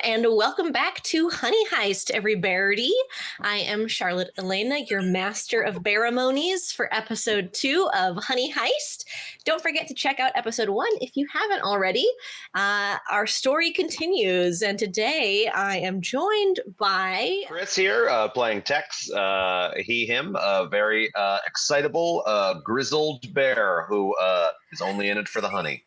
and welcome back to Honey Heist, everybody. I am Charlotte Elena, your master of ceremonies for episode 2 of Honey Heist. Don't forget to check out episode 1 if you haven't already. Our story continues, and today I am joined by Chris here, playing Tex, he, him, a very excitable, grizzled bear who is only in it for the honey.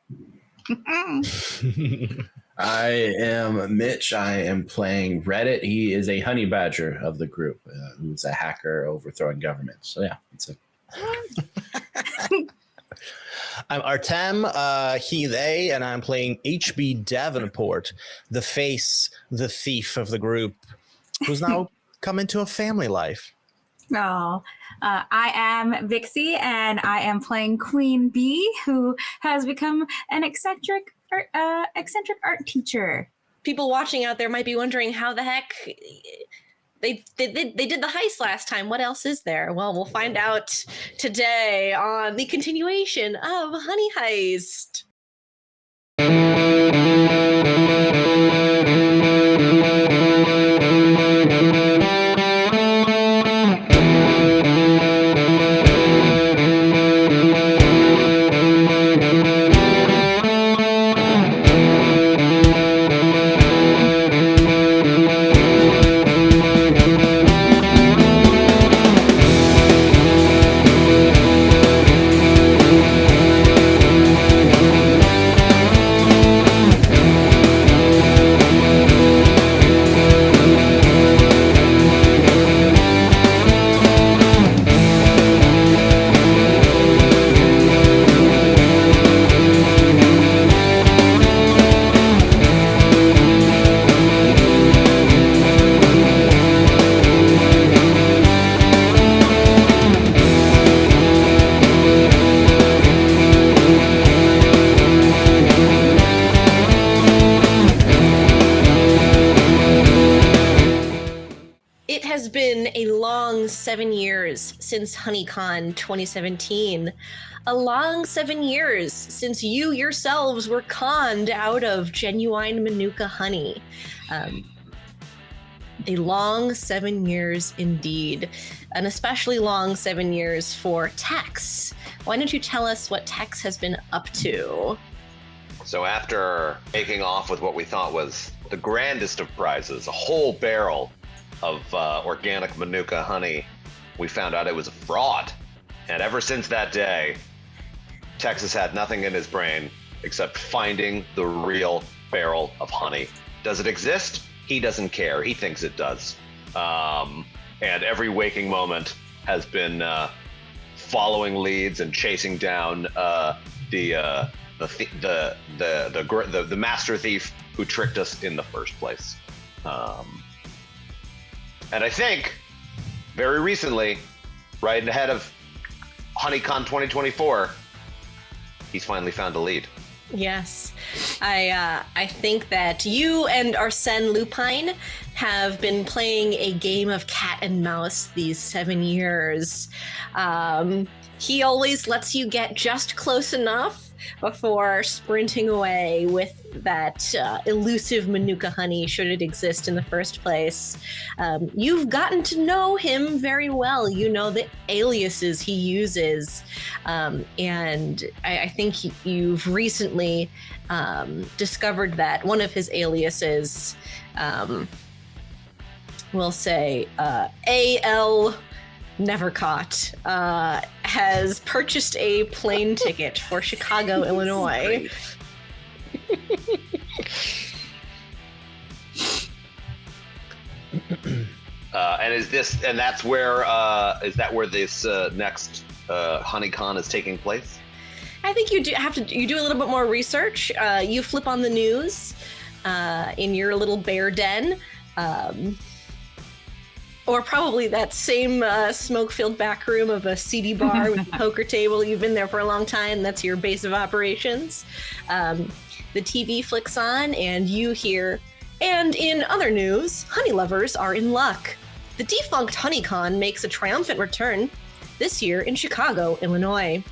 I am Mitch. I am playing Reddit. He is a honey badger of the group, who's a hacker overthrowing governments. So yeah, it's a. I'm Artem, he, they, and I'm playing HB Davenport, the face, the thief of the group, who's now come into a family life. Oh, I am Vixie, and I am playing Queen Bee, who has become an eccentric art teacher. people watching out there might be wondering how the heck they did the heist last time. What else is there? Well, we'll find out today on the continuation of Honey Heist. It has been a long 7 years since HoneyCon 2017. A long 7 years since you yourselves were conned out of genuine Manuka honey. A long 7 years indeed. An especially long 7 years for Tex. Why don't you tell us what Tex has been up to? So after taking off with what we thought was the grandest of prizes, a whole barrel of organic Manuka honey, we found out it was a fraud. And ever since that day, Tex has had nothing in his brain except finding the real barrel of honey. Does it exist? He doesn't care. He thinks it does. And every waking moment has been following leads and chasing down the master thief who tricked us in the first place. And I think, very recently, right ahead of HoneyCon 2024, he's finally found a lead. Yes, I think that you and Arsène Lupin have been playing a game of cat and mouse these 7 years. He always lets you get just close enough before sprinting away with that elusive Manuka honey, should it exist in the first place. You've gotten to know him very well. You know the aliases he uses. And I think you've recently discovered that one of his aliases, we'll say A.L. Nevercaught, has purchased a plane ticket for Chicago, Illinois. And that's where is that where this next HoneyCon is taking place? I think you do a little bit more research. You flip on the news in your little bear den. Or probably that same smoke-filled back room of a seedy bar with a poker table. You've been there for a long time. That's your base of operations. The TV flicks on and you hear, and in other news, honey lovers are in luck. The defunct HoneyCon makes a triumphant return this year in Chicago, Illinois.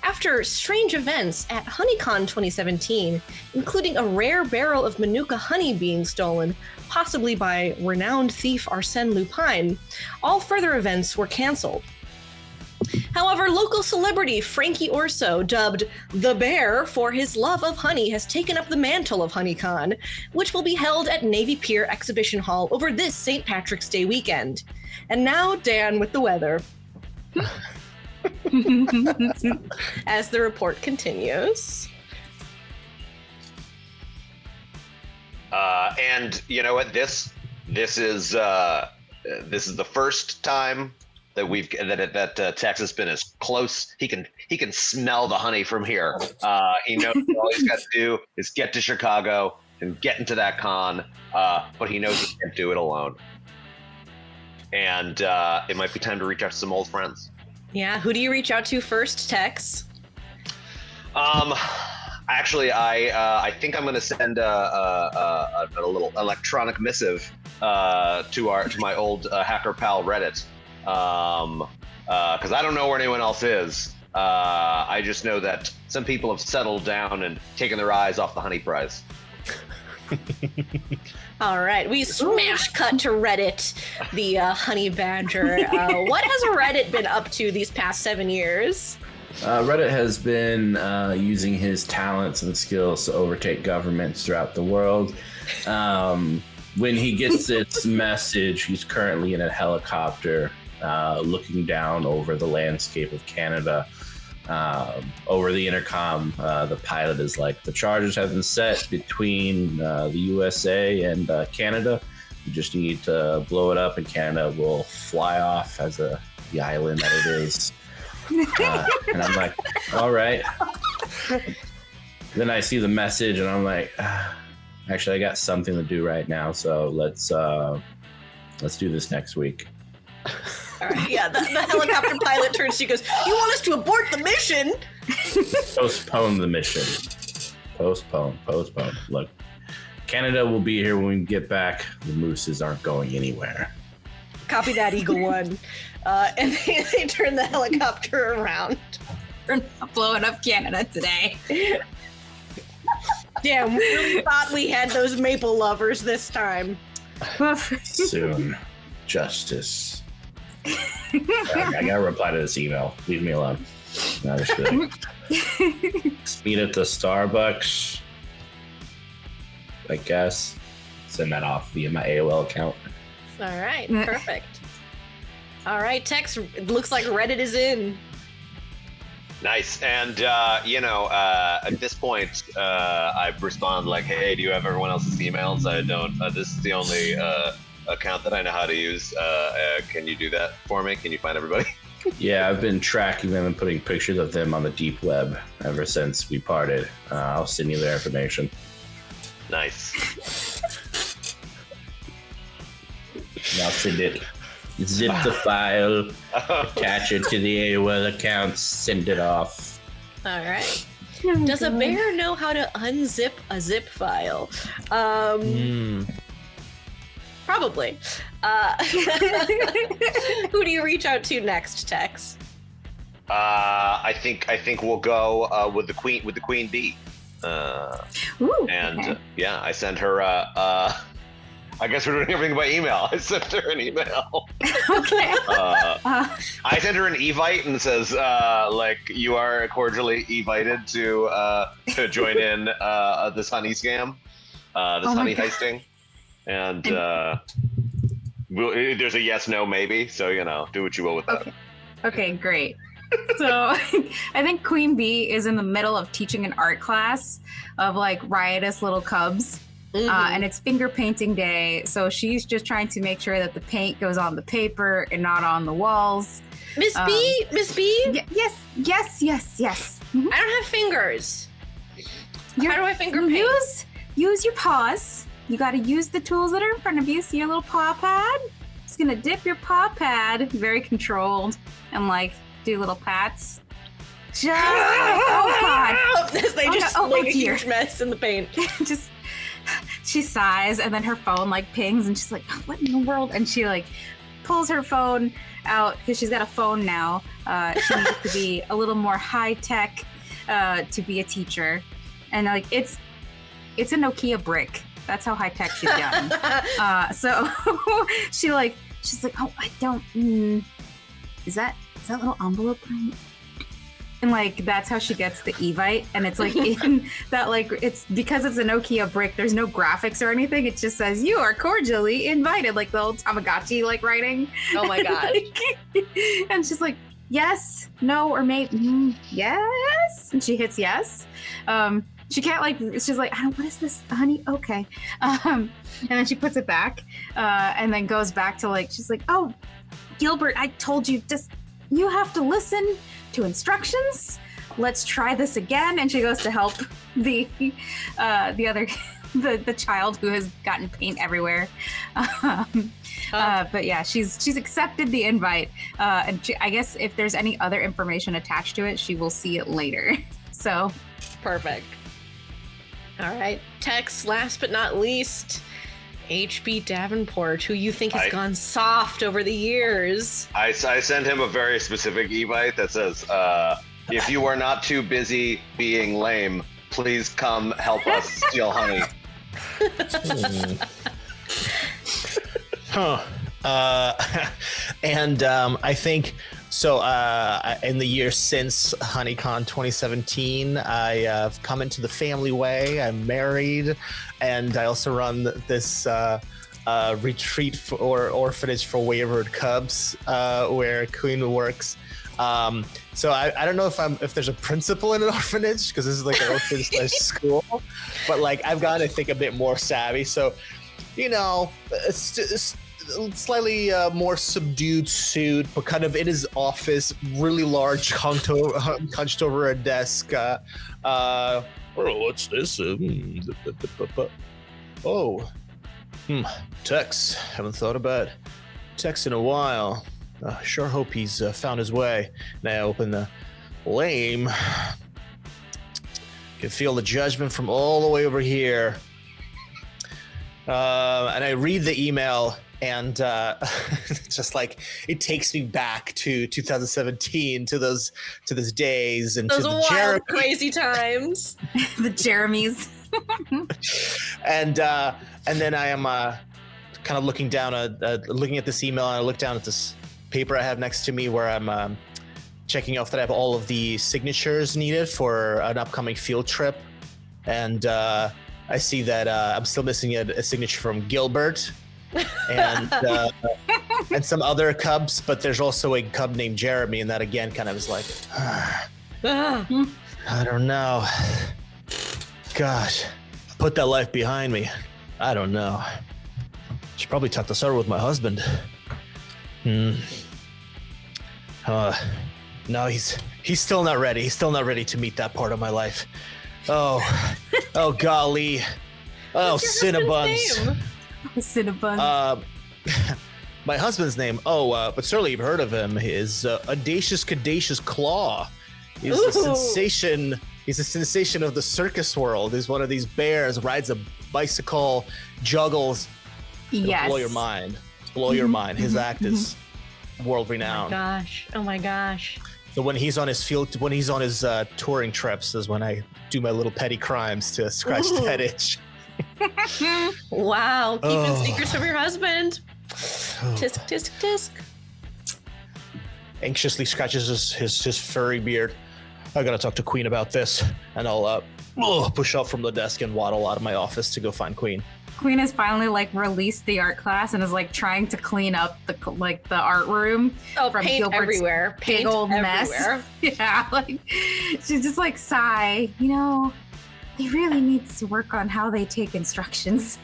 After strange events at HoneyCon 2017, including a rare barrel of Manuka honey being stolen, possibly by renowned thief Arsène Lupin, all further events were canceled. However, local celebrity Frankie Orso, dubbed The Bear for his love of honey, has taken up the mantle of HoneyCon, which will be held at Navy Pier Exhibition Hall over this St. Patrick's Day weekend. And now, Dan with the weather. As the report continues. And you know what? This is the first time that that Tex has been as close. He can smell the honey from here. He knows all he's got to do is get to Chicago and get into that con. But he knows he can't do it alone. And it might be time to reach out to some old friends. Yeah, who do you reach out to first, Tex? Actually, I think I'm going to send a little electronic missive to my old hacker pal Reddit, because I don't know where anyone else is. I just know that some people have settled down and taken their eyes off the honey prize. All right, we smash cut to Reddit, the honey badger. What has Reddit been up to these past 7 years? Reddit has been using his talents and skills to overtake governments throughout the world. When he gets its message, he's currently in a helicopter looking down over the landscape of Canada. Over the intercom, the pilot is like, the charges have been set between the USA and Canada. You just need to blow it up and Canada will fly off as the island that it is. And I'm like, all right. Then I see the message and I'm like, actually, I got something to do right now, so let's do this next week. All right, yeah, the helicopter pilot turns to you and goes, you want us to abort the mission? Postpone the mission. Postpone. Look, Canada will be here when we get back. The mooses aren't going anywhere. Copy that, Eagle One. And they turn the helicopter around. We're not blowing up Canada today. Damn, we really thought we had those maple lovers this time. Soon, justice. I gotta reply to this email. Leave me alone. No, just kidding. Meet at the Starbucks, I guess. Send that off via my AOL account. All right, perfect. All right, Tex, it looks like Reddit is in. Nice. And, at this point, I respond like, hey, do you have everyone else's emails? I don't. This is the only account that I know how to use. Can you do that for me? Can you find everybody? Yeah, I've been tracking them and putting pictures of them on the deep web ever since we parted. I'll send you their information. Nice. I'll send it. Zip the file, attach it to the AOL account, send it off. All right. Does a bear know how to unzip a zip file? Probably. Who do you reach out to next, Tex? I think we'll go with the queen bee. Ooh, and okay. Yeah, I sent her. I guess we're doing everything by email. I sent her an email. Okay. I sent her an evite and says, you are cordially evited to join in this honey scam, honey heisting. And there's a yes, no, maybe. So, do what you will with that. Okay, great. So I think Queen Bee is in the middle of teaching an art class of riotous little cubs. And it's finger painting day, so she's just trying to make sure that the paint goes on the paper and not on the walls. Miss B? Yes. Mm-hmm. I don't have fingers. How do I finger paint? Use your paws. You got to use the tools that are in front of you. See your little paw pad? Just gonna dip your paw pad, very controlled, and do little pats. Oh God! They just make a huge mess in the paint. She sighs, and then her phone pings, and she's like, "What in the world?" And she pulls her phone out because she's got a phone now. She needs to be a little more high tech to be a teacher, and like it's a Nokia brick. That's how high tech she's gotten. So she's like, oh, I don't. Is that little envelope? And like that's how she gets the Evite, and it's like in that like it's because it's a Nokia brick. There's no graphics or anything. It just says you are cordially invited, like the old Tamagotchi like writing. Oh my god! And she's like, yes, no, or maybe yes, and she hits yes. She can't like. She's like, what is this, honey? Okay, and then she puts it back, and then goes back to like. She's like, oh, Gilbert, I told you you have to listen to instructions. Let's try this again. And she goes to help the other the child who has gotten paint everywhere. But yeah, she's accepted the invite, and I guess if there's any other information attached to it, she will see it later. So perfect. All right, Tex, last but not least, HB Davenport, who you think has gone soft over the years. I send him a very specific evite that says, if you are not too busy being lame, please come help us steal honey. And I think so. In the year since HoneyCon 2017, I have come into the family way. I'm married, and I also run this retreat or orphanage for wayward cubs, where Queen works. So I don't know if there's a principal in an orphanage, because this is like an orphanage school, but like I've got to think a bit more savvy. So, it's slightly more subdued suit, but kind of in his office, really large, hunched over a desk. What's this? Tex. Haven't thought about Tex in a while. Sure hope he's found his way. Now open the lame. Can feel the judgment from all the way over here. And I read the email, and just like it takes me back to 2017, to those days, and those to the wild, crazy times. The Jeremys. And then I am kind of looking down looking at this email, and I look down at this paper I have next to me, where I'm checking off that I have all of the signatures needed for an upcoming field trip, and I see that I'm still missing a signature from Gilbert and some other cubs, but there's also a cub named Jeremy, and that again kind of is like, I don't know. Gosh, put that life behind me. I don't know. Should probably talk this over with my husband. No, he's still not ready. He's still not ready to meet that part of my life. Oh golly. Oh, Cinnabuns. Cinnabon. My husband's name. But certainly you've heard of him. Is Audacious Cadacious Claw. He's a sensation. He's a sensation of the circus world. He's one of these bears, rides a bicycle, juggles. Yes. Blow your mind. Blow your mind. His act is world renowned. Oh my gosh. So when he's on his touring trips is when I do my little petty crimes to scratch that itch. Wow, keeping secrets from your husband. Tisk, tisk, tisk. Anxiously scratches his furry beard. I gotta talk to Queen about this, and I'll push up from the desk and waddle out of my office to go find Queen. Queen has finally released the art class and is trying to clean up the art room from paint Gilbert's everywhere. big old mess. Yeah, she's just sigh. They really need to work on how they take instructions.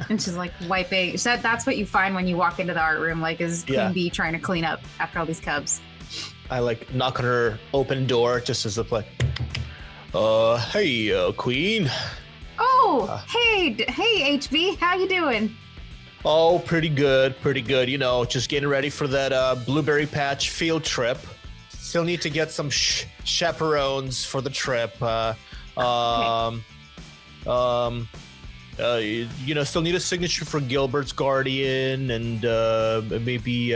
And she's wiping. That's what you find when you walk into the art room, is Queen Bee trying to clean up after all these cubs. I knock on her open door just as a play. Hey, Queen. Oh, hey, HB, how you doing? Oh, pretty good. Just getting ready for that blueberry patch field trip. Still need to get some chaperones for the trip. Still need a signature for Gilbert's guardian, and maybe.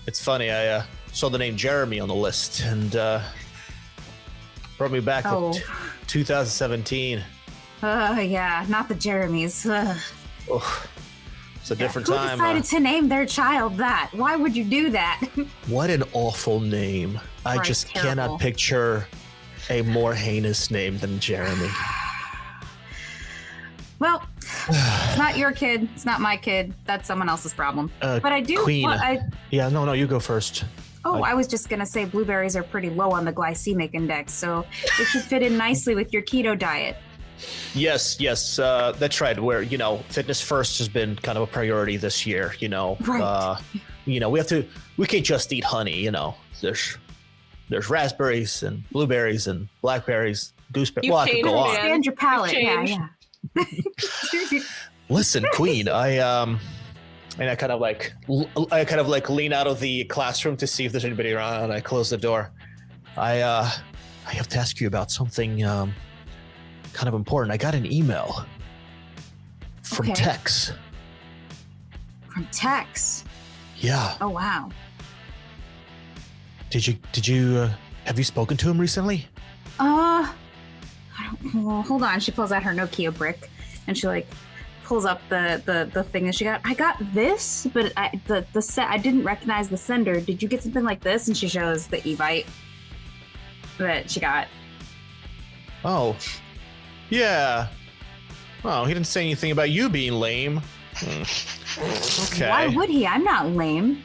It's funny. I saw the name Jeremy on the list, and brought me back to 2017. Yeah, not the Jeremys. Oh, it's a different Who time. decided to name their child that? Why would you do that? What an awful name! I Right, just terrible. cannot picture a more heinous name than Jeremy. Well, it's not your kid. It's not my kid. That's someone else's problem. But I do. Queen. Well, Yeah, no, you go first. I was just gonna say blueberries are pretty low on the glycemic index, so it should fit in nicely with your keto diet. Yes, that's right. Where fitness first has been kind of a priority this year. Right. We can't just eat honey. There's raspberries and blueberries and blackberries, gooseberries. You've Well, I could changed, go on. man. Expand your palate. You've Yeah. Listen, Queen, I kind of like lean out of the classroom to see if there's anybody around, and I close the door. I have to ask you about something kind of important. I got an email from Okay. Tex. From Tex. Yeah. Oh wow. Did you have you spoken to him recently? Well, hold on. She pulls out her Nokia brick, and she pulls up the thing that she got. I got this, but I didn't recognize the sender. Did you get something like this? And she shows the Evite that she got. Oh. Yeah. Oh, he didn't say anything about you being lame. Okay. Why would he? I'm not lame.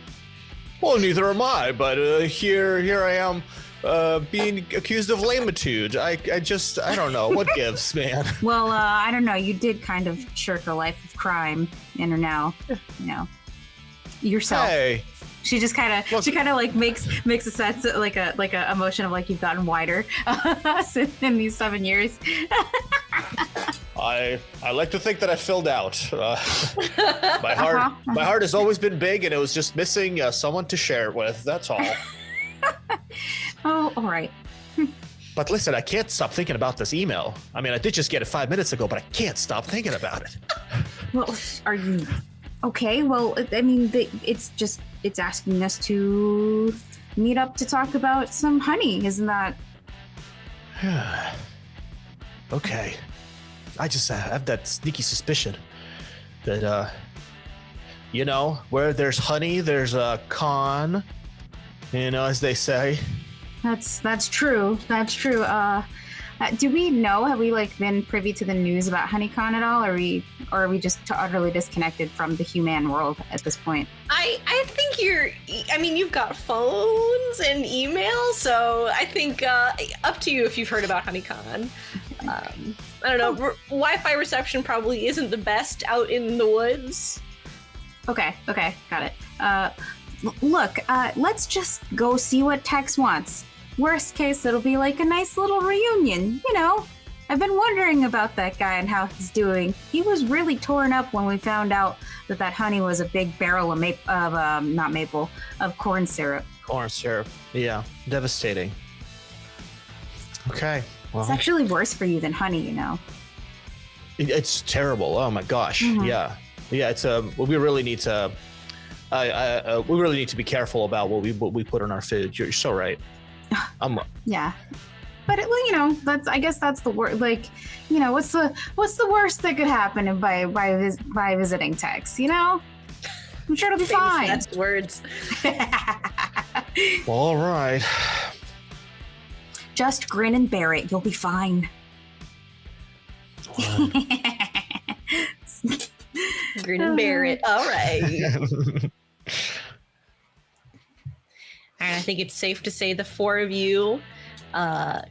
Well, neither am I, but here I am being accused of lamitude. I don't know. What gives, man? Well, I don't know. You did kind of shirk a life of crime and are now, yourself. Hey. She just kind of makes a sense, like a emotion of you've gotten wider in these 7 years. I like to think that I filled out. My heart has always been big, and it was just missing someone to share it with. That's all. Oh, all right. But listen, I can't stop thinking about this email. I mean, I did just get it 5 minutes ago, but I can't stop thinking about it. Well, are you okay? Well, I mean, it's asking us to meet up to talk about some honey, isn't that? Okay. I just have that sneaky suspicion that, where there's honey, there's a con, as they say. That's true. That's true. Do we know? Have we been privy to the news about HoneyCon at all? Or are we just utterly disconnected from the human world at this point? I think you've got phones and emails, so I think up to you if you've heard about HoneyCon. I don't know. Wi-Fi reception probably isn't the best out in the woods. Okay, got it. Look, let's just go see what Tex wants. Worst case, it'll be a nice little reunion, I've been wondering about that guy and how he's doing. He was really torn up when we found out that honey was a big barrel of corn syrup. Corn syrup. Yeah, devastating. Okay. Well, It's actually worse for you than honey, it's terrible. Oh my gosh. Mhm. Yeah. It's we really need to. We really need to be careful about what we put in our food. You're so right. Yeah. But I guess that's the worst. What's the worst that could happen by visiting Tex? I'm sure it'll be fine. That's words. All right. Just grin and bear it. You'll be fine. Grin and bear it. All right. And I think it's safe to say the four of you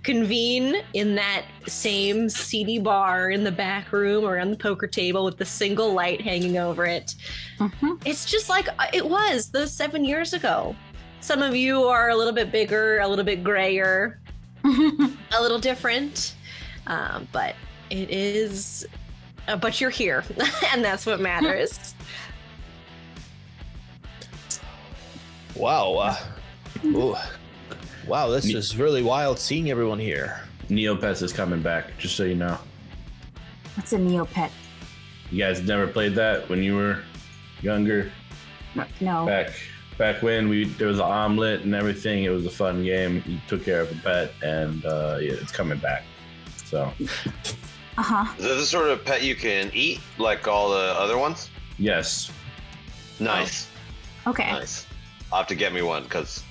convene in that same seedy bar in the back room around the poker table with the single light hanging over it. Mm-hmm. It's just like it was those 7 years ago. Some of you are a little bit bigger, a little bit grayer, a little different, but it is. But you're here, and that's what matters. Wow. Ooh. Wow, this is really wild seeing everyone here. Neopets is coming back, just so you know. What's a Neopet? You guys never played that when you were younger? No. Back when there was an omelet and everything. It was a fun game. You took care of a pet, and it's coming back. So. Uh-huh. Is this the sort of pet you can eat like all the other ones? Yes. Nice. Okay. Nice. I'll have to get me one because,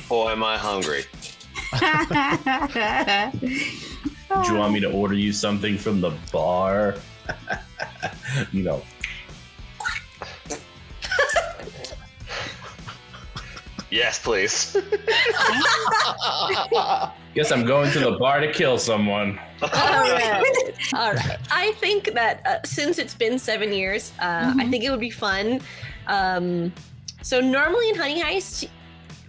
boy, am I hungry. Do you want me to order you something from the bar? Yes, please. Guess I'm going to the bar to kill someone. All right. I think that since it's been 7 years, I think it would be fun. So normally in Honey Heist,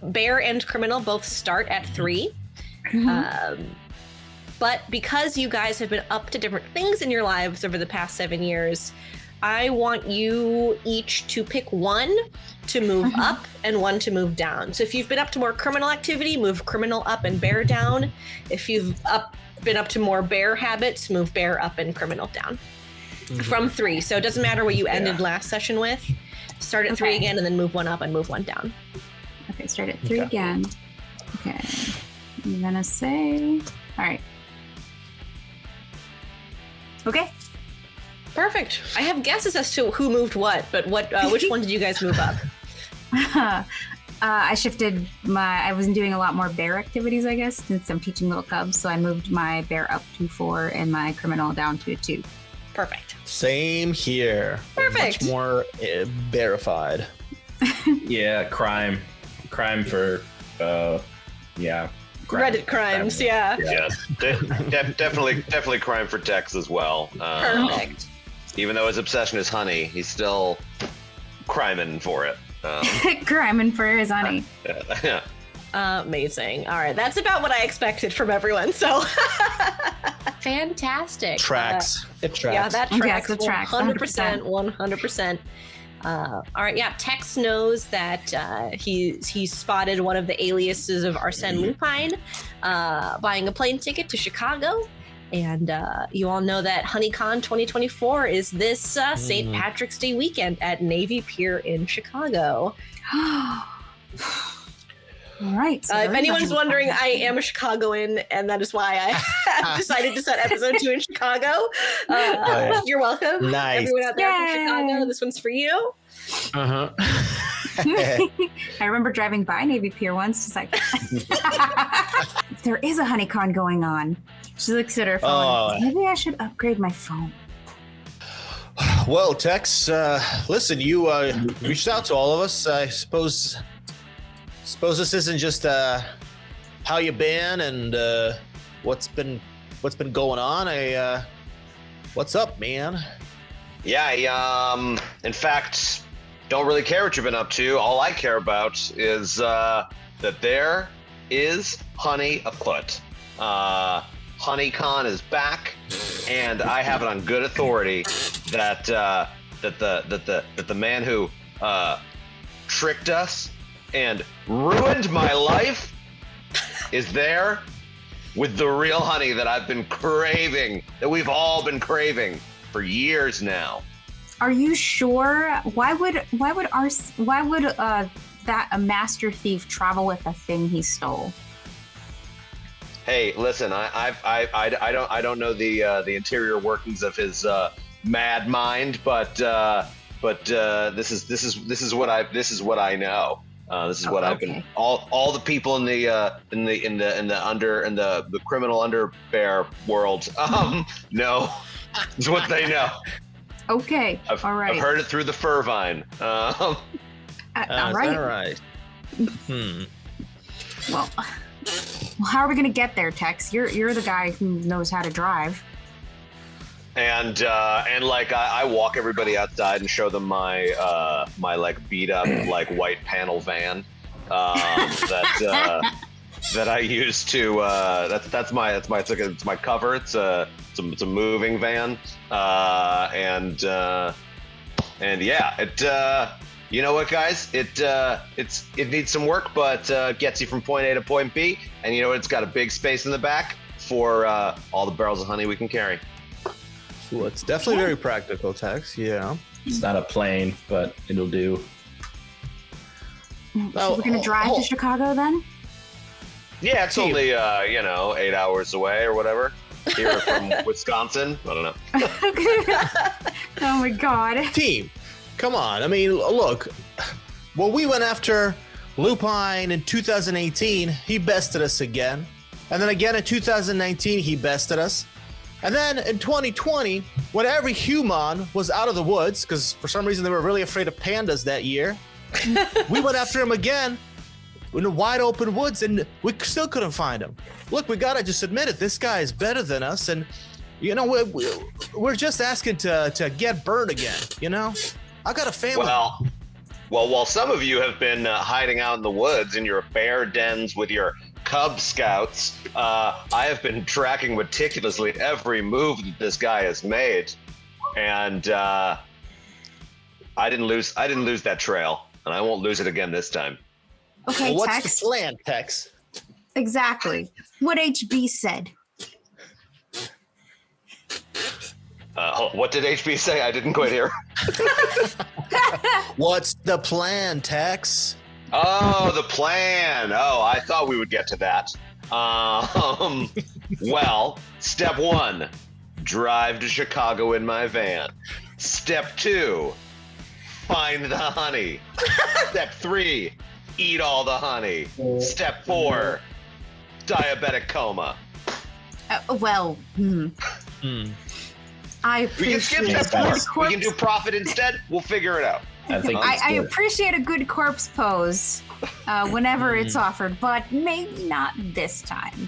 bear and criminal both start at 3. But because you guys have been up to different things in your lives over the past 7 years, I want you each to pick one to move up and one to move down. So if you've been up to more criminal activity, move criminal up and bear down. If you've been up to more bear habits, move bear up and criminal down. From 3. So it doesn't matter what you ended last session with. Start at 3 again and then move one up and move one down. Okay, start at 3 again. Okay. I'm gonna say, all right. Okay. Perfect. I have guesses as to who moved what, but which one did you guys move up? I shifted I wasn't doing a lot more bear activities, I guess, since I'm teaching little cubs. So I moved my bear up to 4 and my criminal down to 2. Perfect. Same here. Perfect. Much more verified. Yeah, crime for Reddit crimes, yeah. Yes, definitely crime for Tex as well. Perfect. Even though his obsession is honey, he's still criming for it. Criming for his honey. Yeah. Amazing. All right, that's about what I expected from everyone. So fantastic. Tracks. It tracks. Yeah, that tracks. Yes, it tracks. 100%. 100%. All right, yeah. Tex knows that he spotted one of the aliases of Arsène Lupin buying a plane ticket to Chicago. And you all know that HoneyCon 2024 is this St. Patrick's Day weekend at Navy Pier in Chicago. All right. So if anyone's wondering, I am a Chicagoan, and that is why I decided to set episode 2 in Chicago. You're welcome. Nice. Everyone out there from Chicago, this one's for you. I remember driving by Navy Pier once, just like, there is a HoneyCon going on. She looks at her phone. Maybe I should upgrade my phone. Well, Tex, listen, you reached out to all of us. I suppose this isn't just how you been and what's been going on. What's up, man? Yeah, in fact, don't really care what you've been up to. All I care about is that there is honey afoot. HoneyCon is back, and I have it on good authority that the man who tricked us and ruined my life is there with the real honey that I've been craving, that we've all been craving for years now. Are you sure? Why would that a master thief travel with a thing he stole? Hey, listen, I don't know the interior workings of his mad mind, but this is what I know. This is what I've been. All the people in the criminal underbear world know. It's what they know. Okay, all right. I've heard it through the fur vine. All right. All right. Well, how are we gonna get there, Tex? You're the guy who knows how to drive. And like I walk everybody outside and show them my my like beat up like white panel van that I use to that's my cover. It's a moving van and yeah, it you know what, guys, it needs some work, but gets you from point A to point B, and you know what, it's got a big space in the back for all the barrels of honey we can carry. Well, it's definitely very practical, Tex. Yeah. It's not a plane, but it'll do. So we're gonna drive to Chicago then? Yeah, it's Team. only 8 hours away or whatever. Here from Wisconsin. I don't know. Oh my god. Team, come on. I mean, look, when we went after Lupine in 2018, he bested us again. And then again in 2019, he bested us. And then in 2020, when every human was out of the woods, because for some reason they were really afraid of pandas that year, we went after him again in the wide open woods, and we still couldn't find him. Look, we gotta just admit it. This guy is better than us, and you know we're just asking to get burned again. You know, I got a family. Well, while some of you have been hiding out in the woods in your bear dens with your Cub Scouts, I have been tracking meticulously every move that this guy has made, and I didn't lose that trail, and I won't lose it again this time. Okay, Well, what's Tex. the plan, Tex? Exactly. What HB said. What did HB say? I didn't quite hear. What's the plan, Tex? Oh, the plan. Oh, I thought we would get to that. Well, step 1, drive to Chicago in my van. Step 2, find the honey. Step 3, eat all the honey. Step 4, diabetic coma. I We can skip appreciate step 4. good We can do corpse. profit instead. We'll figure it out. I think it's I good. appreciate a good corpse pose whenever it's offered, but maybe not this time.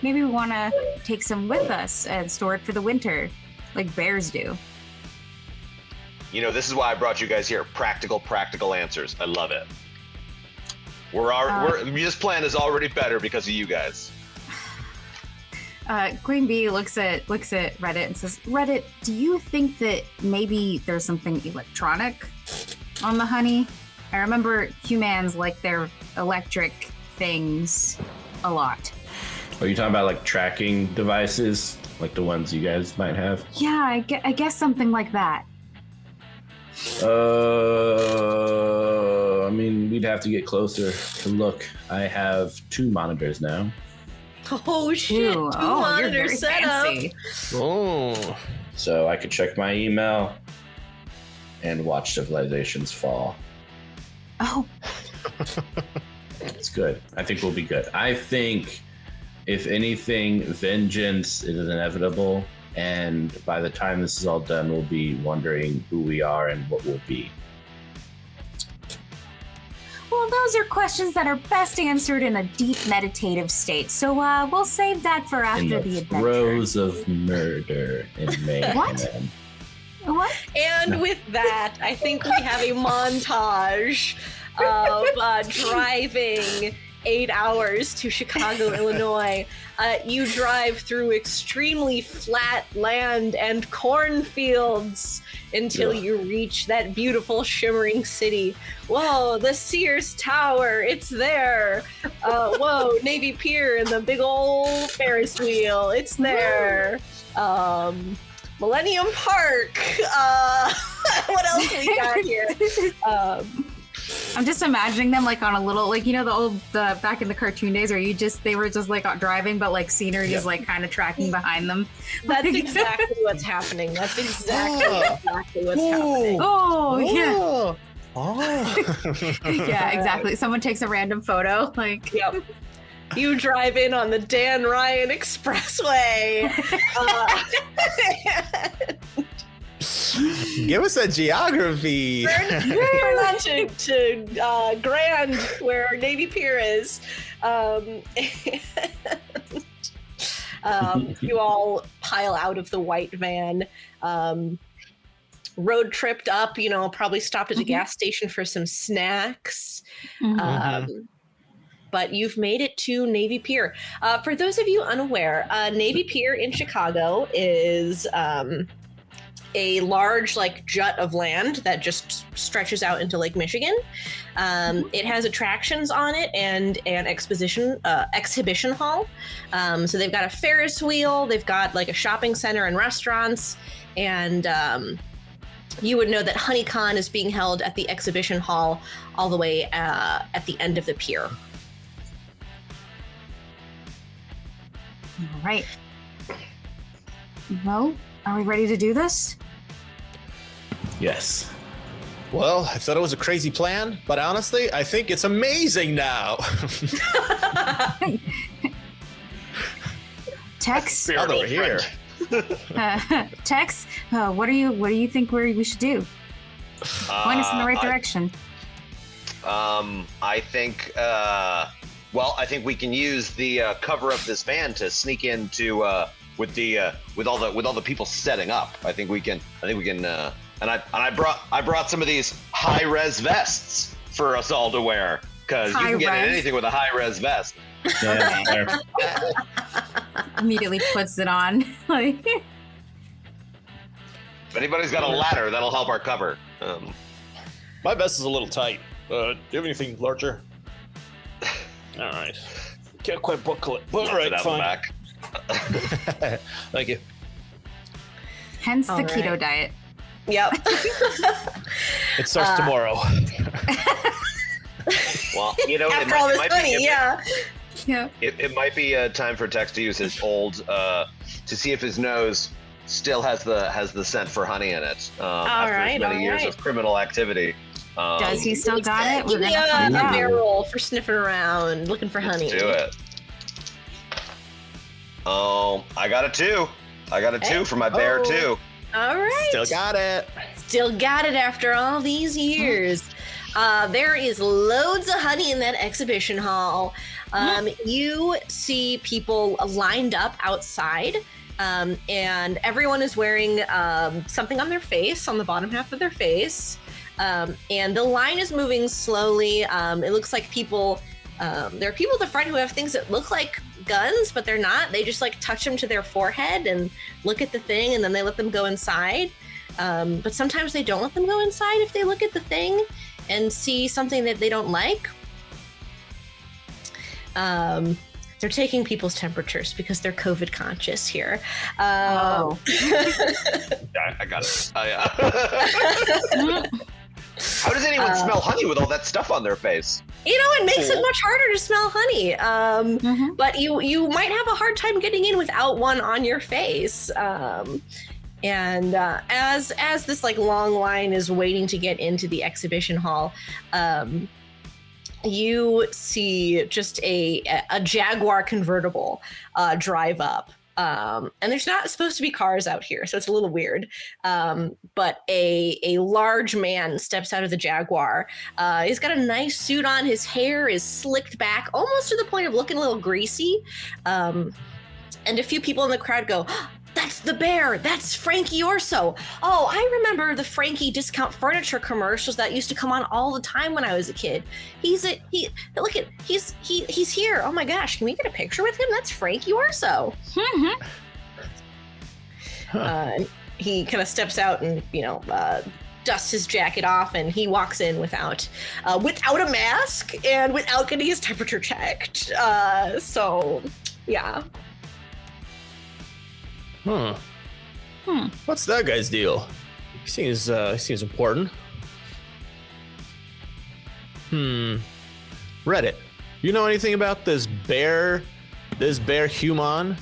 Maybe we want to take some with us and store it for the winter, like bears do. You know, this is why I brought you guys here. Practical answers. I love it. This plan is already better because of you guys. Queen Bee looks at Reddit and says, "Reddit, do you think that maybe there's something electronic on the honey? I remember humans like their electric things a lot." Are you talking about like tracking devices, like the ones you guys might have? Yeah, I guess something like that. I mean, we'd have to get closer to look. I have 2 monitors now. Oh shit! Ooh, Two you're monitor very setup. fancy. Oh, So I could check my email and watch civilizations fall. Oh, It's good. I think we'll be good. I think, if anything, vengeance is inevitable. And by the time this is all done, we'll be wondering who we are and what we'll be. well, those are questions that are best answered in a deep meditative state. So we'll save that for In after the the adventure. throes of murder and mayhem. What? What? And with that, I think we have a montage of driving 8 hours to Chicago, Illinois. You drive through extremely flat land and cornfields until you reach that beautiful shimmering city. Whoa, the Sears Tower, it's there. Whoa, Navy Pier and the big old Ferris wheel, it's there. Millennium Park. What else we got here? I'm just imagining them like on a little, like, you know, the back in the cartoon days where they were just like driving, but like scenery is like kind of tracking behind them. That's exactly what's happening. That's exactly what's happening. Oh, yeah. Oh. Yeah, exactly. Someone takes a random photo, like, Yep. You drive in on the Dan Ryan Expressway. Give us a geography. Turn on to Grand, where Navy Pier is. You all pile out of the white van. Road tripped up, probably stopped at a gas station for some snacks. But you've made it to Navy Pier. For those of you unaware, Navy Pier in Chicago is a large like jut of land that just stretches out into Lake Michigan. It has attractions on it and an exhibition hall. So they've got a Ferris wheel, they've got like a shopping center and restaurants, and you would know that HoneyCon is being held at the exhibition hall all the way at the end of the pier. All right. Well, are we ready to do this? Yes. Well, I thought it was a crazy plan, but honestly, I think it's amazing now. Tex, Now that we're here. Tex, what do you think we should do? Point us in the right direction. I think. I think we can use the cover of this van to sneak into with all the people setting up. I think we can. And I brought some of these high res vests for us all to wear, because you can get anything with a high res vest. Yeah, Immediately puts it on. Like, If anybody's got a ladder, that'll help our cover. My vest is a little tight. Do you have anything larger? All right. Can't quite buckle it. But all right, fine. Back. Thank you. hence the All keto right. diet. Yep. It starts tomorrow. Well, you know, After all this money, yeah. Yeah. It might be time for Tex to use his old to see if his nose still has the scent for honey in it. After right, many years right. of criminal activity. Does he still got it? Give We're me gonna a find out. barrel for sniffing around, looking for honey. Let's do it. Oh, I got a 2. I got a 2 for my bear too. All right. Still got it. Still got it after all these years. There is loads of honey in that exhibition hall. You see people lined up outside, and everyone is wearing something on their face, on the bottom half of their face. And the line is moving slowly. It looks like people, there are people at the front who have things that look like guns, but they're not. They just like touch them to their forehead and look at the thing, and then they let them go inside. But sometimes they don't let them go inside if they look at the thing and see something that they don't like. They're taking people's temperatures because they're COVID conscious here. I got it. How does anyone smell honey with all that stuff on their face? You know, it makes it much harder to smell honey. But you might have a hard time getting in without one on your face. And as this like long line is waiting to get into the exhibition hall, you see just a Jaguar convertible drive up. And there's not supposed to be cars out here, so it's a little weird. But a large man steps out of the Jaguar. He's got a nice suit on. His hair is slicked back, almost to the point of looking a little greasy. And a few people in the crowd go, "That's the bear. That's Frankie Orso. Oh, I remember the Frankie discount furniture commercials that used to come on all the time when I was a kid. He's here. Oh my gosh, can we get a picture with him? That's Frankie Orso." He kind of steps out and dusts his jacket off, and he walks in without a mask and without getting his temperature checked. So yeah. What's that guy's deal? He seems important. Reddit. You know anything about this bear human?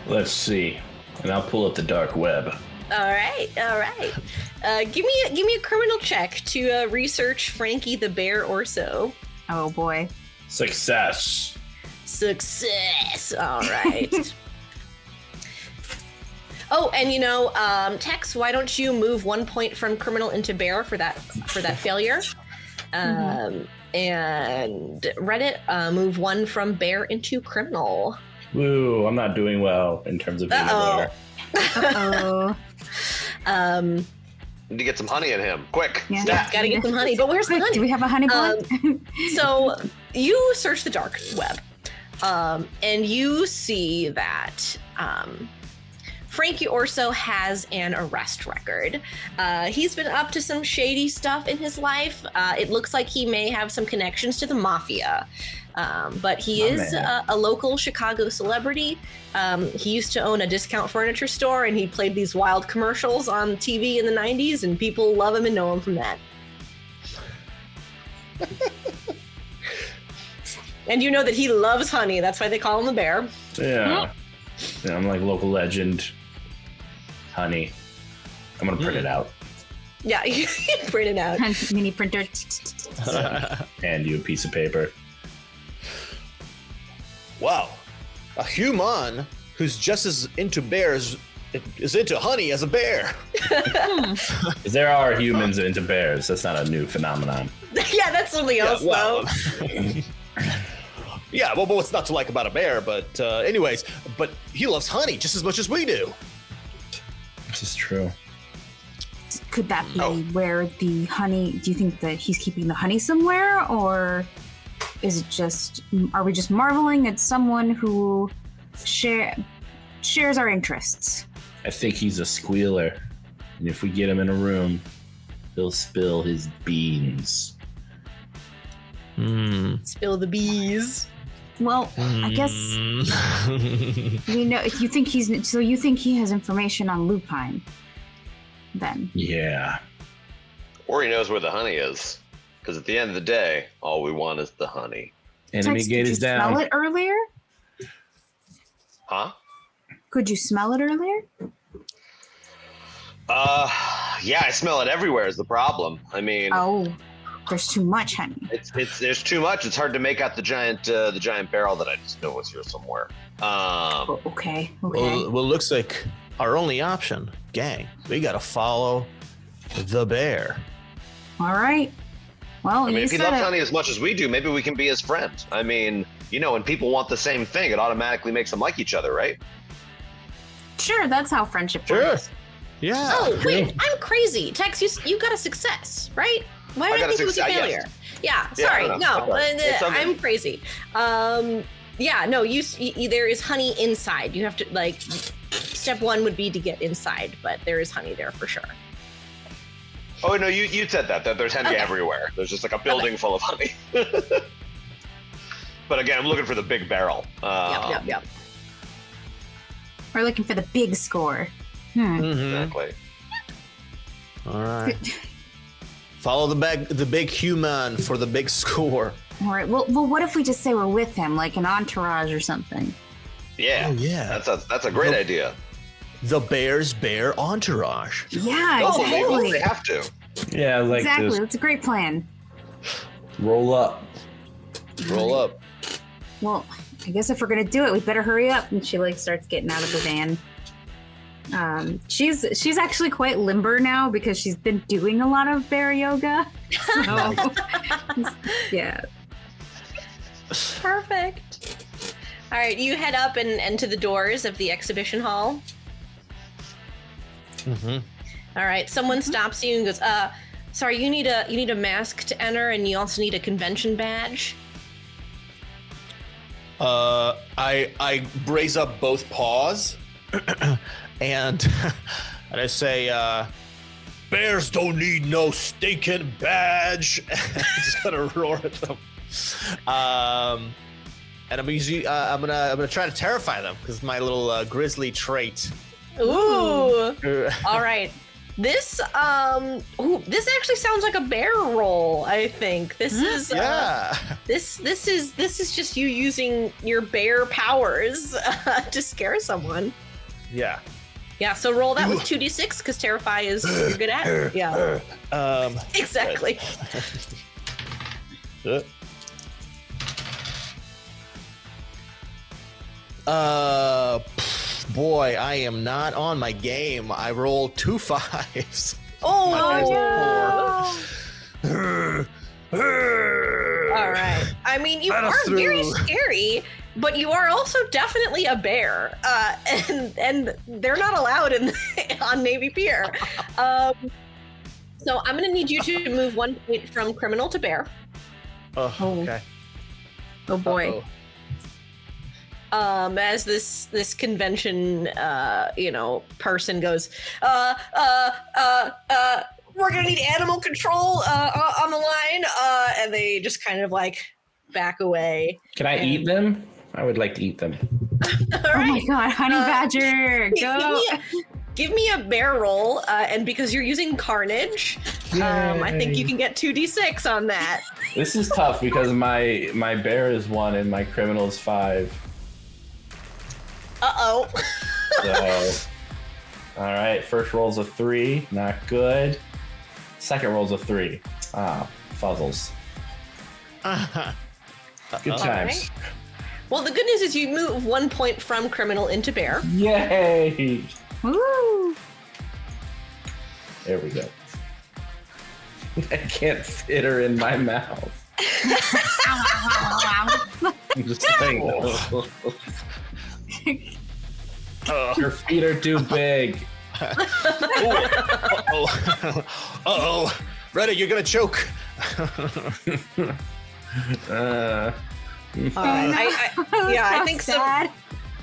Let's see. And I'll pull up the dark web. All right. Give me a criminal check to research Frankie the Bear Orso. Oh boy. Success. All right. Oh, and Tex, why don't you move 1 point from criminal into bear for that failure? And Reddit, move 1 from bear into criminal. Woo, I'm not doing well in terms of being a bear. Uh-oh. Need to get some honey in him, quick! Yeah. Stat. Gotta get some honey, but where's the Quick, honey? do we have a honey bun? So you search the dark web, and you see that Frankie Orso has an arrest record. He's been up to some shady stuff in his life. It looks like he may have some connections to the mafia. But he is a local Chicago celebrity. He used to own a discount furniture store, and he played these wild commercials on TV in the 90s, and people love him and know him from that. And you know that he loves honey. That's why they call him the bear. Yeah. I'm like local legend. Honey. I'm going to print it out. Yeah, you print it out. Mini printer. Hand you a piece of paper. Wow. A human who's just as into bears is into honey as a bear. There are humans into bears. That's not a new phenomenon. Yeah, that's something else, though. Yeah, well, what's not to like about a bear? But anyways, but he loves honey just as much as we do. This is true. Could that be where the honey? Do you think that he's keeping the honey somewhere, or is it just? Are we just marveling at someone who shares our interests? I think he's a squealer, and if we get him in a room, he'll spill his beans. Spill the bees. Well, I guess you know. You think you think he has information on Lupine, then? Yeah. Or he knows where the honey is. Because at the end of the day, all we want is the honey. Enemy Tex, gate is down. Smell it earlier? Huh? Could you smell it earlier? Yeah, I smell it everywhere is the problem. I mean, There's too much honey. there's too much. It's hard to make out the giant barrel that I just know was here somewhere. Okay. Well, looks like our only option, gang. We gotta follow the bear. All right. Well, I mean, you if he said loves it. honey as much as we do, maybe we can be his friend. I mean, you know, when people want the same thing, it automatically makes them like each other, right? Sure, that's how friendship works. Yeah. Oh, wait, I'm crazy. Tex, you got a success, right? Why did I think it was a failure? Yes. Yeah, sorry. I don't No, know. It's okay. I'm crazy. Yeah, no, there is honey inside. You have to, like, step one would be to get inside, but there is honey there for sure. Oh, no, you said that there's honey everywhere. There's just like a building full of honey. But again, I'm looking for the big barrel. Yep. We're looking for the big score. Exactly. All right. Follow the big human for the big score. All right. Well, what if we just say we're with him, like an entourage or something? Yeah. Oh, yeah. That's a great idea. The bear's bear entourage. Yeah, Oh, exactly. they have to. Yeah, like Exactly. this. That's a great plan. Roll up. Roll up. Well, I guess if we're gonna do it, we better hurry up. And she starts getting out of the van. She's actually quite limber now because she's been doing a lot of bear yoga. So, yeah. Perfect. All right, you head up and to the doors of the exhibition hall. All right, someone stops you and goes, sorry, you need a mask to enter, and you also need a convention badge. I raise up both paws and I say, bears don't need no stinking badge. I'm just gonna roar at them. And I'm gonna try to terrify them because my little grizzly trait. Ooh. All right. This actually sounds like a bear roll, I think. This is this is just you using your bear powers to scare someone. Yeah. Yeah, so roll that with 2d6 because terrify is you're good at it. Yeah. Exactly. Boy, I am not on my game. I rolled 2 5s. Oh, no. All right. I mean, you are very scary, but you are also definitely a bear, and they're not allowed on Navy Pier. So I'm going to need you to move 1 point from criminal to bear. Oh, okay. Oh boy. as this convention person goes, we're gonna need animal control on the line, and they just kind of like back away. Can I eat them? I would like to eat them. All right. Oh my god, honey badger, go! Give me a bear roll, and because you're using Carnage, I think you can get 2d6 on that. This is tough because my bear is 1 and my criminal is 5. Uh-oh. So, all right, first roll's a 3, not good. Second roll's a 3. Fuzzles. Good times. Right. Well, the good news is you move 1 point from criminal into bear. Yay! Woo! There we go. I can't fit her in my mouth. I'm just saying. Your feet are too big. Uh-oh. Reddit, you're gonna choke. I think sad.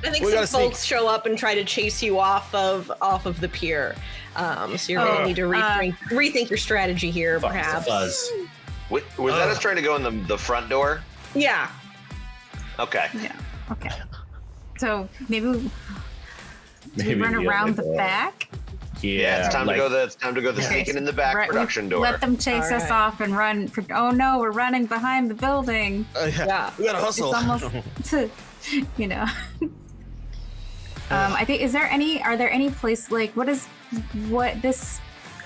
some folks show up and try to chase you off of the pier. So you're gonna need to rethink your strategy here, perhaps. Fuzz. Was that us trying to go in the front door? Yeah. Okay. Yeah. Okay. So maybe we run the around other the door. back. Yeah, it's time to go. It's time to go the sneaking in the back Right, production door. Let them chase us off and run. Oh no, we're running behind the building. Yeah. We gotta hustle. It's almost, you know. I think. Are there any place like are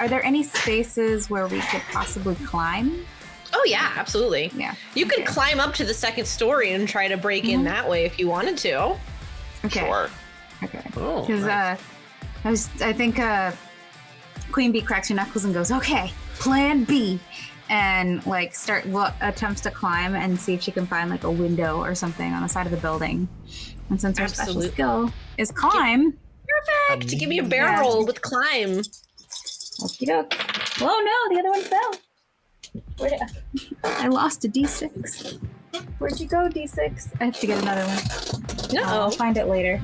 there any spaces where we could possibly climb? Oh yeah, absolutely. Yeah. You could climb up to the second story and try to break in that way if you wanted to. Okay. Sure. Okay. Oh, Because nice. I think Queen Bee cracks her knuckles and goes, "Okay, Plan B," and like attempts to climb and see if she can find like a window or something on the side of the building. And since her special skill is climb, Perfect. To give me a barrel roll with climb. okie doke. Oh no, the other one fell. I lost a D6. Where'd you go, D6? I have to get another one. I'll find it later.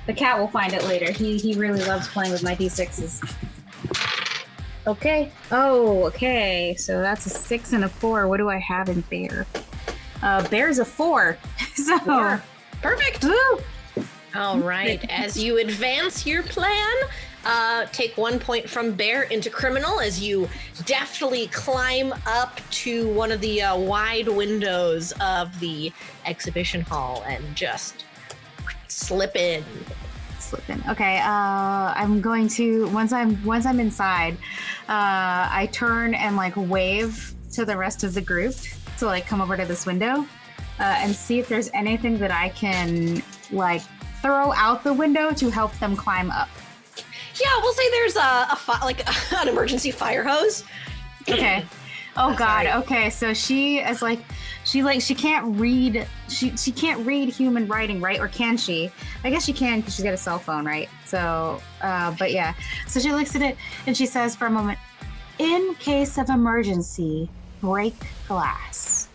The cat will find it later. He really loves playing with my D6s. Okay. Oh, okay. So that's a 6 and a 4. What do I have in bear? Bear's a 4. So 4. Perfect. Woo! All right. As you advance your plan, take 1 point from bear into criminal as you deftly climb up to one of the wide windows of the exhibition hall and just slip in. Okay. I'm going to once I'm inside, I turn and like wave to the rest of the group to like come over to this window and see if there's anything that I can like throw out the window to help them climb up. Yeah, we'll say there's an emergency fire hose. Okay. Oh God. Okay. So she can't read. She can't read human writing, right? Or can she? I guess she can because she's got a cell phone, right? So, but yeah. So she looks at it and she says for a moment, "In case of emergency, break glass."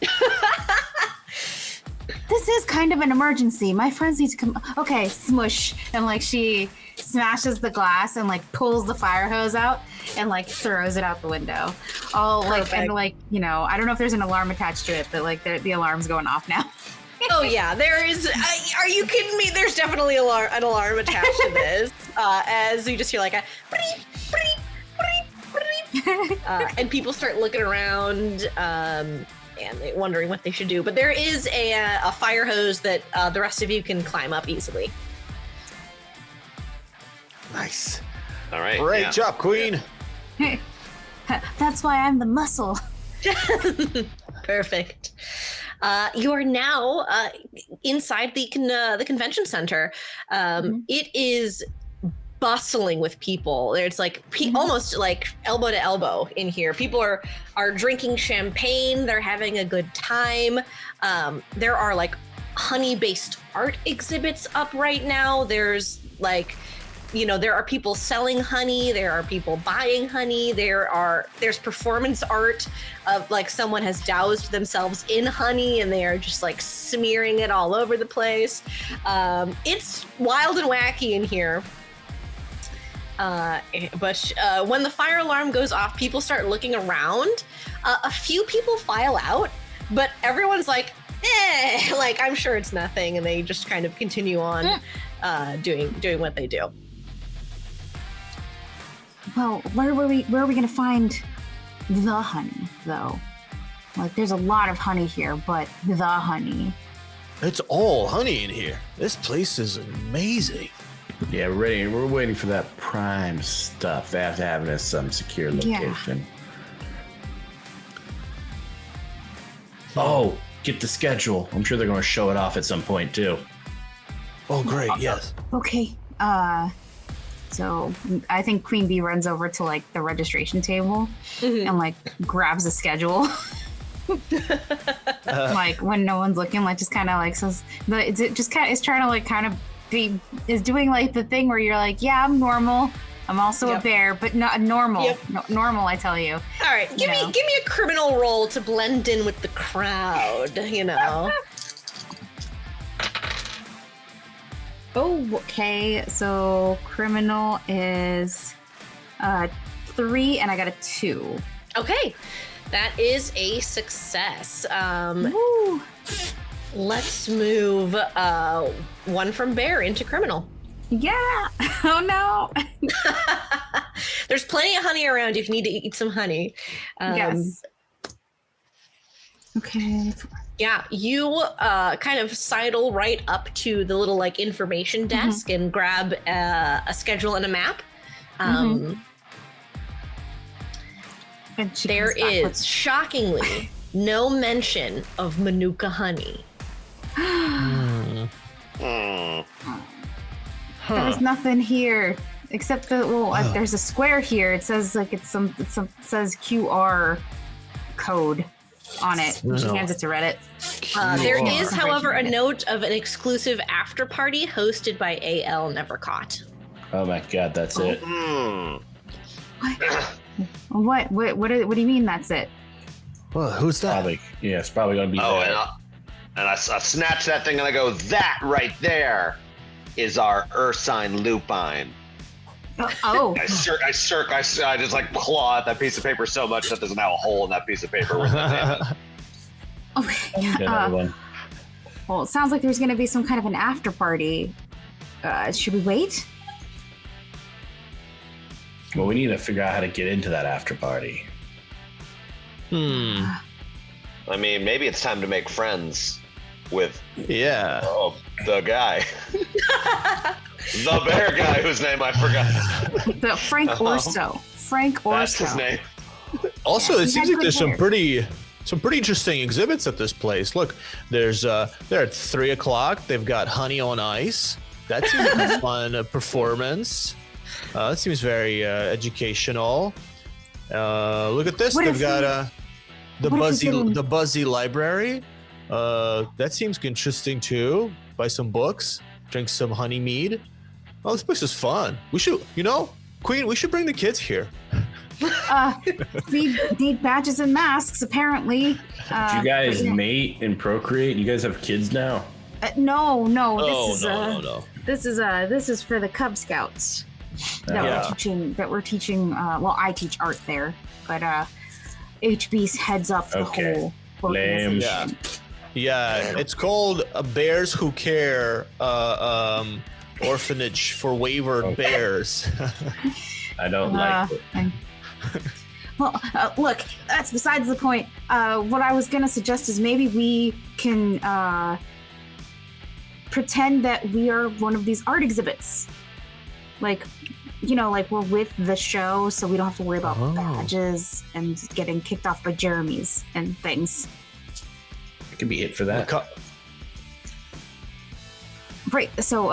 This is kind of an emergency. My friends need to come. Okay, smush. And like she smashes the glass and like pulls the fire hose out and like throws it out the window. All like, and like, you know, I don't know if there's an alarm attached to it, but like the alarm's going off now. Oh yeah, there is. Are you kidding me? There's definitely an alarm attached to this. As you just hear like a and people start looking around and wondering what they should do. But there is a fire hose that the rest of you can climb up easily. Nice. All right. Great job, Queen. That's why I'm the muscle. Perfect. You are now inside the convention center. It is bustling with people. There's like almost like elbow to elbow in here. People are drinking champagne. They're having a good time. There are like honey-based art exhibits up right now. There's like there are people selling honey, there are people buying honey, there's performance art of like someone has doused themselves in honey and they are just like smearing it all over the place. It's wild and wacky in here. But when the fire alarm goes off, people start looking around. A few people file out, but everyone's like, like I'm sure it's nothing, and they just kind of continue on doing what they do. Well, where are we gonna find the honey, though? Like, there's a lot of honey here, but the honey. It's all honey in here. This place is amazing. Yeah, we're waiting for that prime stuff. They have to have it at some secure location. Oh, get the schedule. I'm sure they're going to show it off at some point, too. Oh, great, yes. Okay, so I think Queen Bee runs over to like the registration table and like grabs a schedule. Like when no one's looking, like just kind of like says, it's trying to like kind of is doing like the thing where you're like, yeah, I'm normal. I'm also a bear, but not normal. Yep. No, normal, I tell you. All right, give me a criminal roll to blend in with the crowd. Oh, okay. So criminal is 3, and I got a 2. Okay, that is a success. Woo. Let's move one from bear into criminal. Yeah. Oh no. There's plenty of honey around if you need to eat some honey. Yes. Okay. Yeah, you kind of sidle right up to the little like information desk and grab a schedule and a map. And there is shockingly no mention of Manuka honey. There's nothing here except there's a square here. It says like it says QR code on it. She hands it to Reddit. There is, however, a note of an exclusive after party hosted by AL Nevercaught. Oh my god, that's it. What do you mean that's it? Well, who's that? It's probably going to be there. And I snatch that thing and I go, that right there is our Ursine lupine. Oh. I just like claw at that piece of paper so much that there's now a hole in that piece of paper. Okay. Well, it sounds like there's going to be some kind of an after party. Should we wait? Well, we need to figure out how to get into that after party. I mean, maybe it's time to make friends with the guy. The bear guy whose name I forgot. The Frank Orso. Frank Orso. That's his name. Also, it seems like there's some pretty interesting exhibits at this place. Look, they're at 3 o'clock. They've got honey on ice. That seems like a fun performance. That seems very educational. Look at this. They've got the Buzzy Library. That seems interesting too. Buy some books, drink some honey mead. Oh, this place is fun. We should, Queen, we should bring the kids here. We need badges and masks, apparently. Do you guys mate and procreate? You guys have kids now? No. No. This is for the Cub Scouts that we're teaching. Well, I teach art there, but HB heads up the whole organization. Yeah, it's called Bears Who Care Orphanage for Wayward Bears. I don't like it. Well, look, that's besides the point. What I was going to suggest is maybe we can pretend that we are one of these art exhibits. Like we're with the show, so we don't have to worry about badges and getting kicked off by Jeremy's and things. Can be hit for that. Right. So,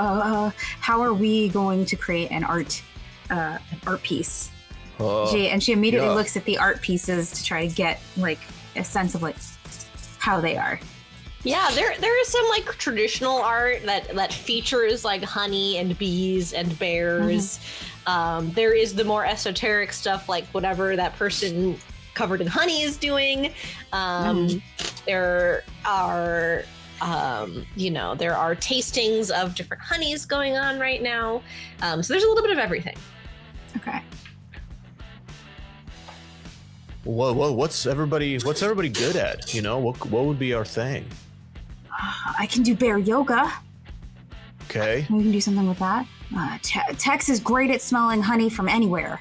how are we going to create an art piece? She immediately looks at the art pieces to try to get like a sense of like how they are. Yeah, there is some like traditional art that features like honey and bees and bears. There is the more esoteric stuff, like whatever that person covered in honey is doing. There are there are tastings of different honeys going on right now. So there's a little bit of everything. Okay. What's everybody good at? You know, what would be our thing? I can do bear yoga. Okay. We can do something with that. Tex is great at smelling honey from anywhere.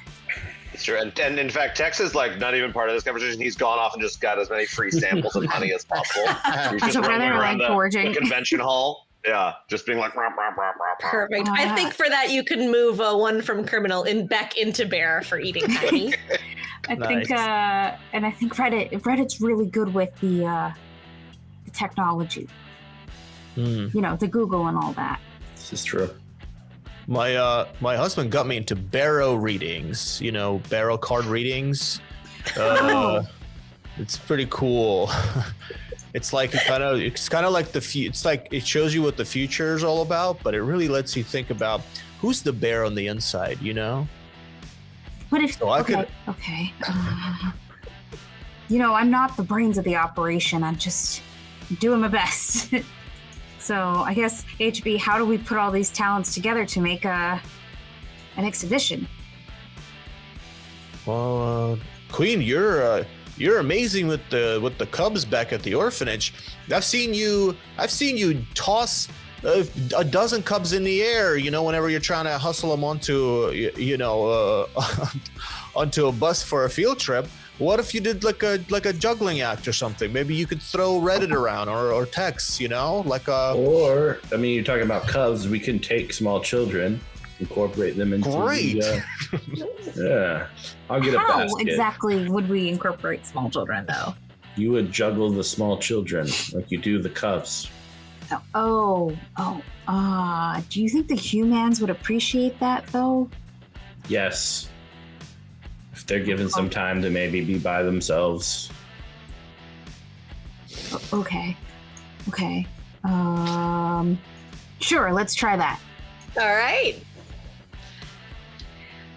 It's true. And in fact, Tex is like not even part of this conversation. He's gone off and just got as many free samples of honey as possible. He's just roaming around the convention hall. Yeah, just being like, rah, rah, rah, rah, rah. Perfect. I think for that you can move one from criminal back into bear for eating honey. I think, and I think Reddit's really good with the technology. You know, the Google and all that. This is true. My husband got me into barrow readings. You know, barrow card readings. It's pretty cool. It's like it's kind of like it's like it shows you what the future is all about, but it really lets you think about who's the bear on the inside. You know. What if? So okay. You know, I'm not the brains of the operation. I'm just doing my best. So I guess HB, how do we put all these talents together to make an exhibition? Well, Queen, you're amazing with the cubs back at the orphanage. I've seen you toss a dozen cubs in the air. You know, whenever you're trying to hustle them onto onto a bus for a field trip. What if you did like a juggling act or something? Maybe you could throw Reddit around or Tex, you know, Or I mean, you're talking about cubs. We can take small children, incorporate them into. Great. Yeah, I'll get a basket. How exactly would we incorporate small children, though? You would juggle the small children like you do the cubs. Do you think the humans would appreciate that, though? Yes. If they're given some time to maybe be by themselves. Okay. Sure, let's try that. All right.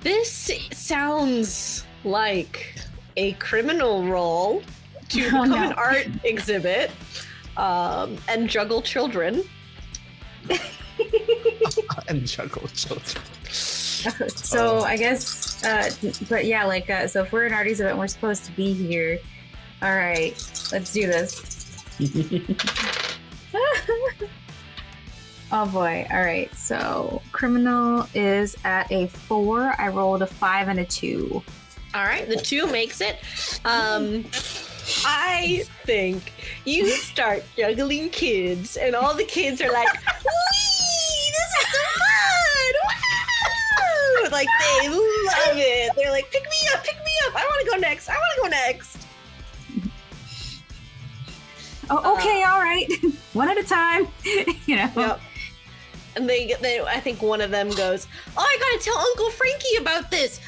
This sounds like a criminal role to become an art exhibit and juggle children. and juggle children. So I guess, but yeah, so if we're an art exhibit and we're supposed to be here, all right, let's do this. Oh boy, all right, so criminal is at a 4. I rolled a 5 and a 2. All right, the 2 makes it. I think you start juggling kids, and all the kids are like, "Wee! This is so fun! Wow!" Like they love it. They're like, "Pick me up! I want to go next! Oh, okay, all right, one at a time. You know. Yep. And they, I think one of them goes, "Oh, I gotta tell Uncle Frankie about this.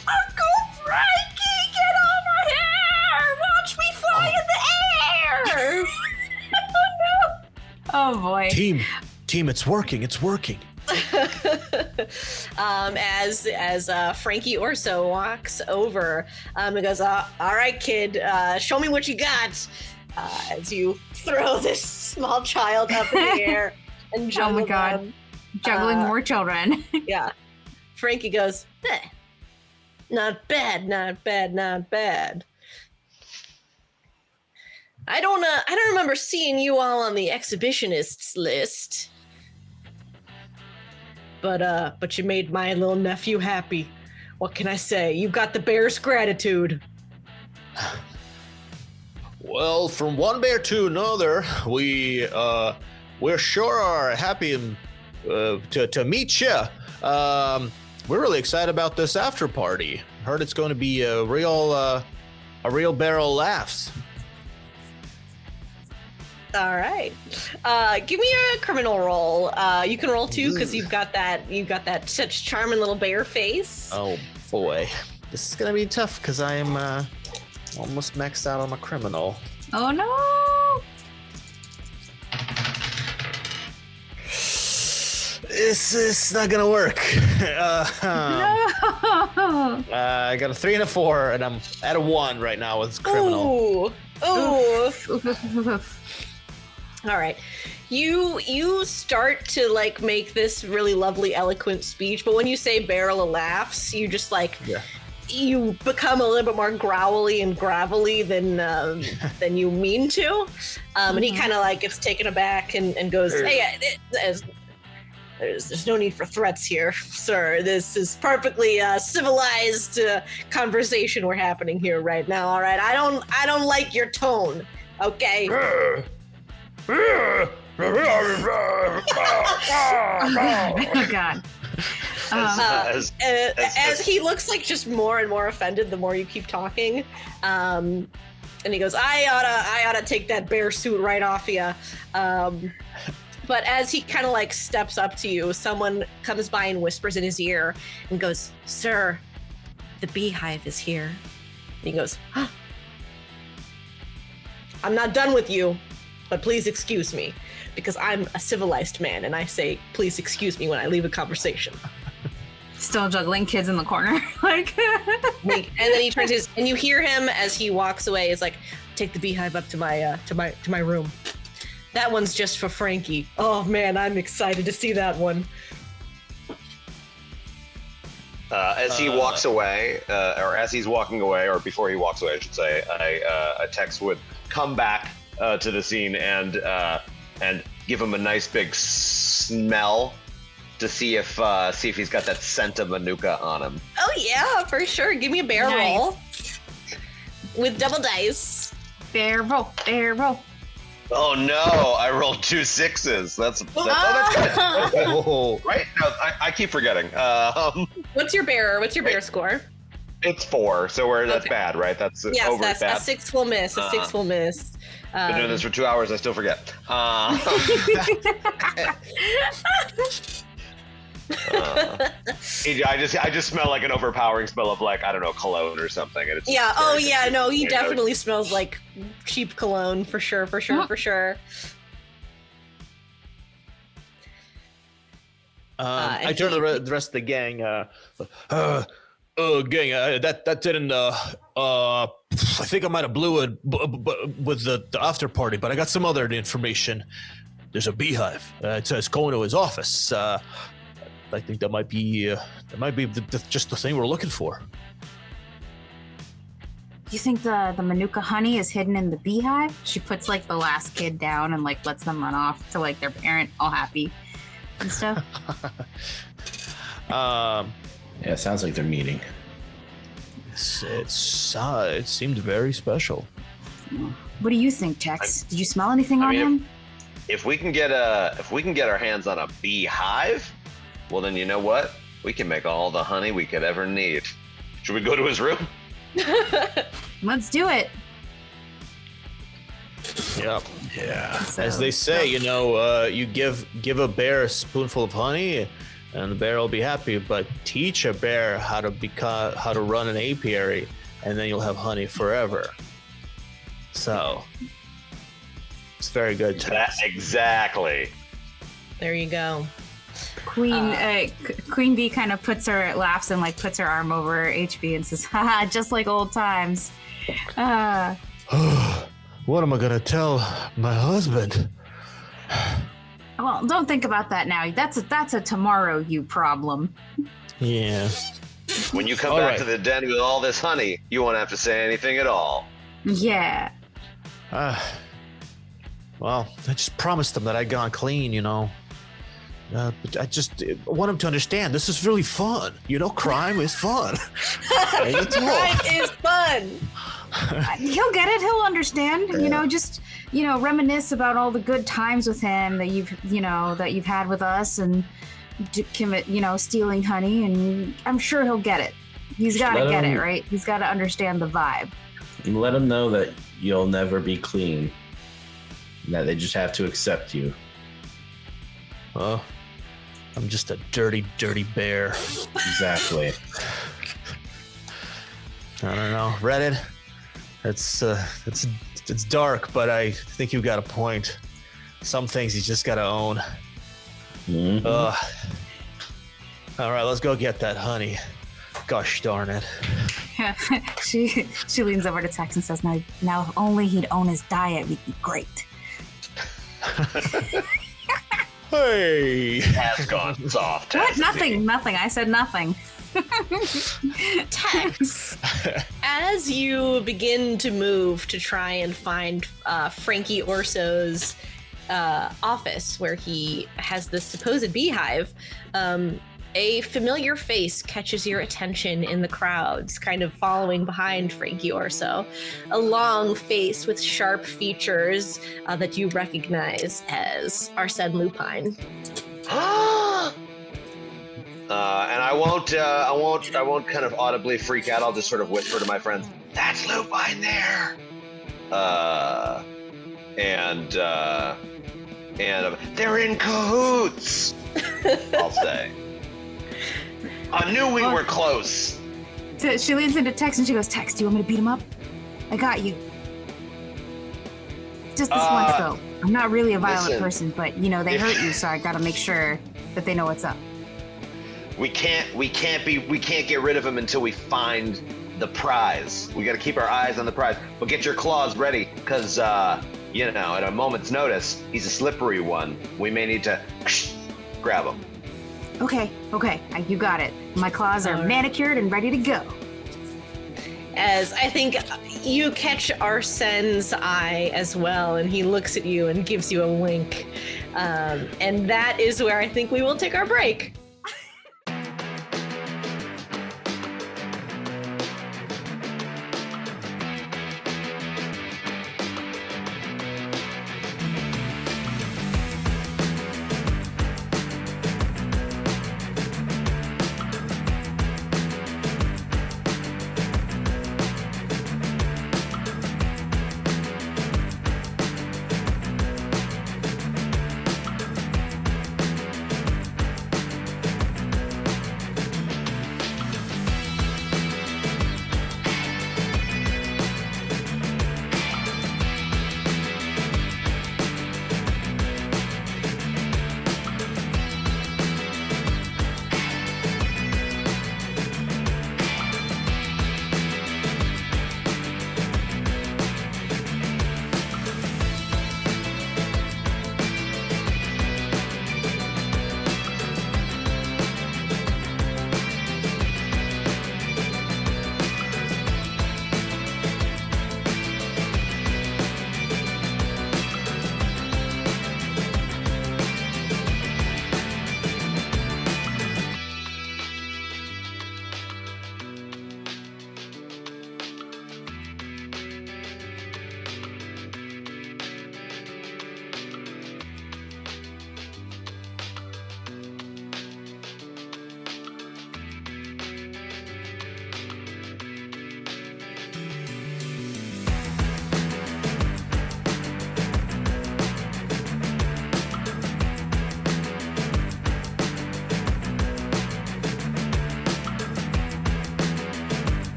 Uncle Frankie, get over here! Watch me fly in the air!" Oh no! Oh boy. Team, it's working. As Frankie Orso walks over, and goes, "All right, kid, show me what you got." As you throw this small child up in the air and juggle Oh my god. them. Juggling more children. Yeah. Frankie goes, not bad. I don't remember seeing you all on the exhibitionists list. But you made my little nephew happy. What can I say? You got the bear's gratitude. Well, from one bear to another, we're sure are happy to meet you. We're really excited about this after party. Heard it's going to be a real barrel laughs. All right. Give me a criminal roll. You can roll 2 because you've got that such charming little bear face. Oh boy, this is gonna be tough because I am almost maxed out on my criminal. Oh no! This is not gonna work. I got a 3 and a 4, and I'm at a 1 right now with criminal. Ooh. All right. You start to like make this really lovely, eloquent speech, but when you say barrel of laughs, you just like you become a little bit more growly and gravelly than you mean to. And he kind of like gets taken aback and goes, "Hey, there's no need for threats here, sir. This is perfectly civilized conversation we're happening here right now. All right, I don't like your tone. Okay." Oh God. As he looks like just more and more offended the more you keep talking, and he goes, I oughta take that bear suit right off you. But as he kind of like steps up to you, someone comes by and whispers in his ear and goes, "Sir, the beehive is here." And he goes, "Huh. I'm not done with you, but please excuse me, because I'm a civilized man, and I say, please excuse me when I leave a conversation." Still juggling kids in the corner, like. And then he turns and you hear him as he walks away. Is like, "Take the beehive up to my room. That one's just for Frankie." Oh man, I'm excited to see that one. As he walks away, or as he's walking away, or before he walks away, I should say, a Tex would come back to the scene and give him a nice big smell to see if he's got that scent of Manuka on him. Oh yeah, for sure. Give me a bear roll with double dice. Bear roll. Oh no! I rolled 2 6s. That's good. Right? No, I keep forgetting. What's your bear score? It's 4, so that's bad, right? That's over that's bad. A 6 will miss. A 6 will miss. Been doing this for 2 hours. I still forget. I just smell like an overpowering smell of like, I don't know, cologne or something. And it's he definitely smells like cheap cologne for sure. I turn to the rest of the gang. Gang, that didn't. I think I might have blew it with the after party, but I got some other information. There's a beehive. It says going to his office. I think that might be just the thing we're looking for. Do you think the Manuka honey is hidden in the beehive? She puts like the last kid down and like lets them run off to like their parent, all happy and stuff. Yeah, it sounds like they're meeting. It seemed very special. What do you think, Tex? Did you smell anything on him? If we can get our hands on a beehive, well then you know what? We can make all the honey we could ever need. Should we go to his room? Let's do it. Yep. Yeah. So, as they say, you give a bear a spoonful of honey, and the bear will be happy. But teach a bear how to run an apiary, and then you'll have honey forever. So it's very good. Exactly. There you go. Queen Bee kind of laughs and like puts her arm over HB and says, "Haha, just like old times." What am I gonna tell my husband? Well, don't think about that now. That's a tomorrow you problem. Yeah. When you come back to the den with all this honey, you won't have to say anything at all. Yeah. Well, I just promised him that I'd gone clean, But I just want him to understand this is really fun. Crime is fun. Crime is fun. He'll get it. He'll understand. Just reminisce about all the good times with him that you've had with us, and commit stealing honey. And I'm sure he'll get it. He's got to get it, right? He's got to understand the vibe. Let him know that you'll never be clean. That they just have to accept you. Oh. I'm just a dirty, dirty bear. Exactly. I don't know. Reddit, it's dark, but I think you've got a point. Some things you just gotta own. Mm-hmm. All right, let's go get that honey. Gosh darn it. She leans over to Tex and says, now if only he'd own his diet, we'd be great. Hey! Has gone soft. What? Nothing. I said nothing. Tex, as you begin to move to try and find Frankie Orso's office where he has this supposed beehive, a familiar face catches your attention in the crowds, kind of following behind Frankie Orso. A long face with sharp features that you recognize as Arsène Lupin. And I won't kind of audibly freak out. I'll just sort of whisper to my friends, "That's Lupin there." And they're in cahoots. I'll say. I knew we were close. So she leans into Tex and she goes, Tex, do you want me to beat him up? I got you. Just this once, though. I'm not really a violent person, but, they hurt you, so I gotta make sure that they know what's up. We can't get rid of him until we find the prize. We gotta keep our eyes on the prize. But get your claws ready, because, at a moment's notice, he's a slippery one. We may need to grab him. Okay, you got it. My claws are manicured and ready to go. As I think you catch Arsene's eye as well, and he looks at you and gives you a wink. And that is where I think we will take our break.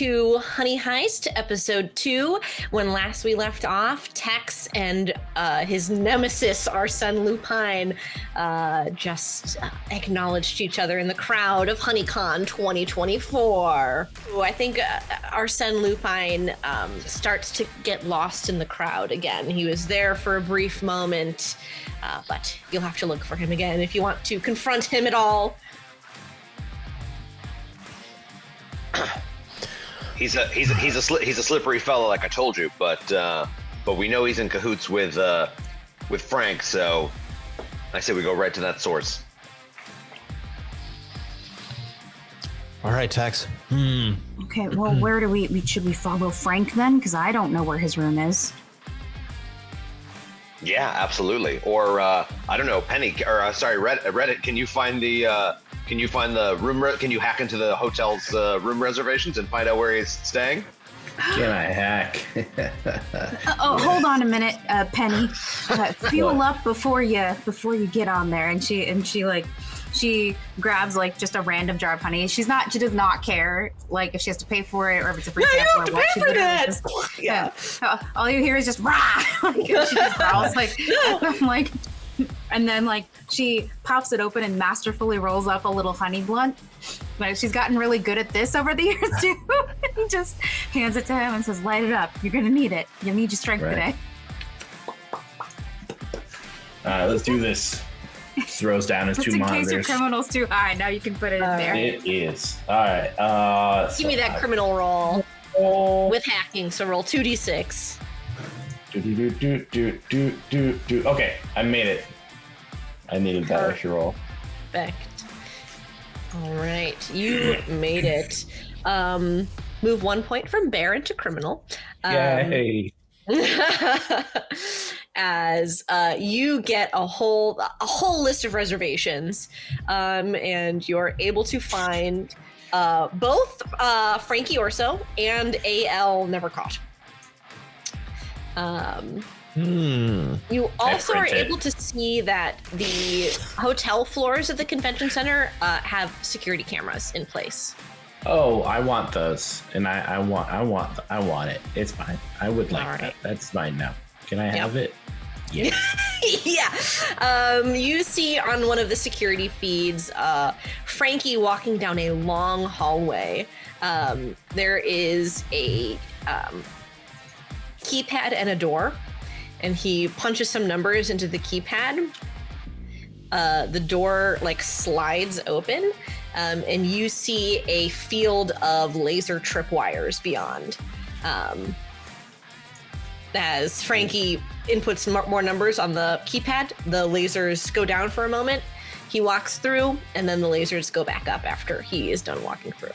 to Honey Heist, episode 2. When last we left off, Tex and his nemesis, Arsène Lupin, just acknowledged each other in the crowd of HoneyCon 2024. Ooh, I think Arsène Lupin starts to get lost in the crowd again. He was there for a brief moment, but you'll have to look for him again if you want to confront him at all. He's a slippery fella, like I told you, but we know he's in cahoots with Frank, so I say we go right to that source. All right, Tex. Okay, well, where do should we follow Frank then? Because I don't know where his room is. Yeah, absolutely. Or I don't know, Penny, or sorry, Reddit. Can you find the room? Can you hack into the hotel's room reservations and find out where he's staying? Can I hack? Hold on a minute, Penny. Fuel up before you get on there. And she grabs like just a random jar of honey. She does not care like if she has to pay for it or if it's a free sample or what. She that. All you hear is just rah. Like, she just growls like I'm like. And then, like, she pops it open and masterfully rolls up a little honey blunt. Like, she's gotten really good at this over the years, too. And just hands it to him and says, light it up. You're going to need it. You'll need your strength today. All right, let's do this. Throws down his two monitors. Just in case your criminal's too high, now you can put it in there. It is. All right. Give me that criminal roll with hacking, so roll 2d6. Okay, I made it. I needed that extra roll. Perfect. All right, you made it. Move 1 point from Baron to criminal. Yay! As you get a whole list of reservations, and you're able to find both Frankie Orso and A.L. Never Caught. You also are able to see that the hotel floors of the convention center have security cameras in place. Oh, I want those, and I want it. It's fine. I would like that. That's mine now. Can I have it? Yeah. Yeah. You see on one of the security feeds, Frankie walking down a long hallway. There is a keypad and a door, and he punches some numbers into the keypad. The door like slides open, and you see a field of laser tripwires beyond. As Frankie inputs more numbers on the keypad, the lasers go down for a moment. He walks through, and then the lasers go back up after he is done walking through.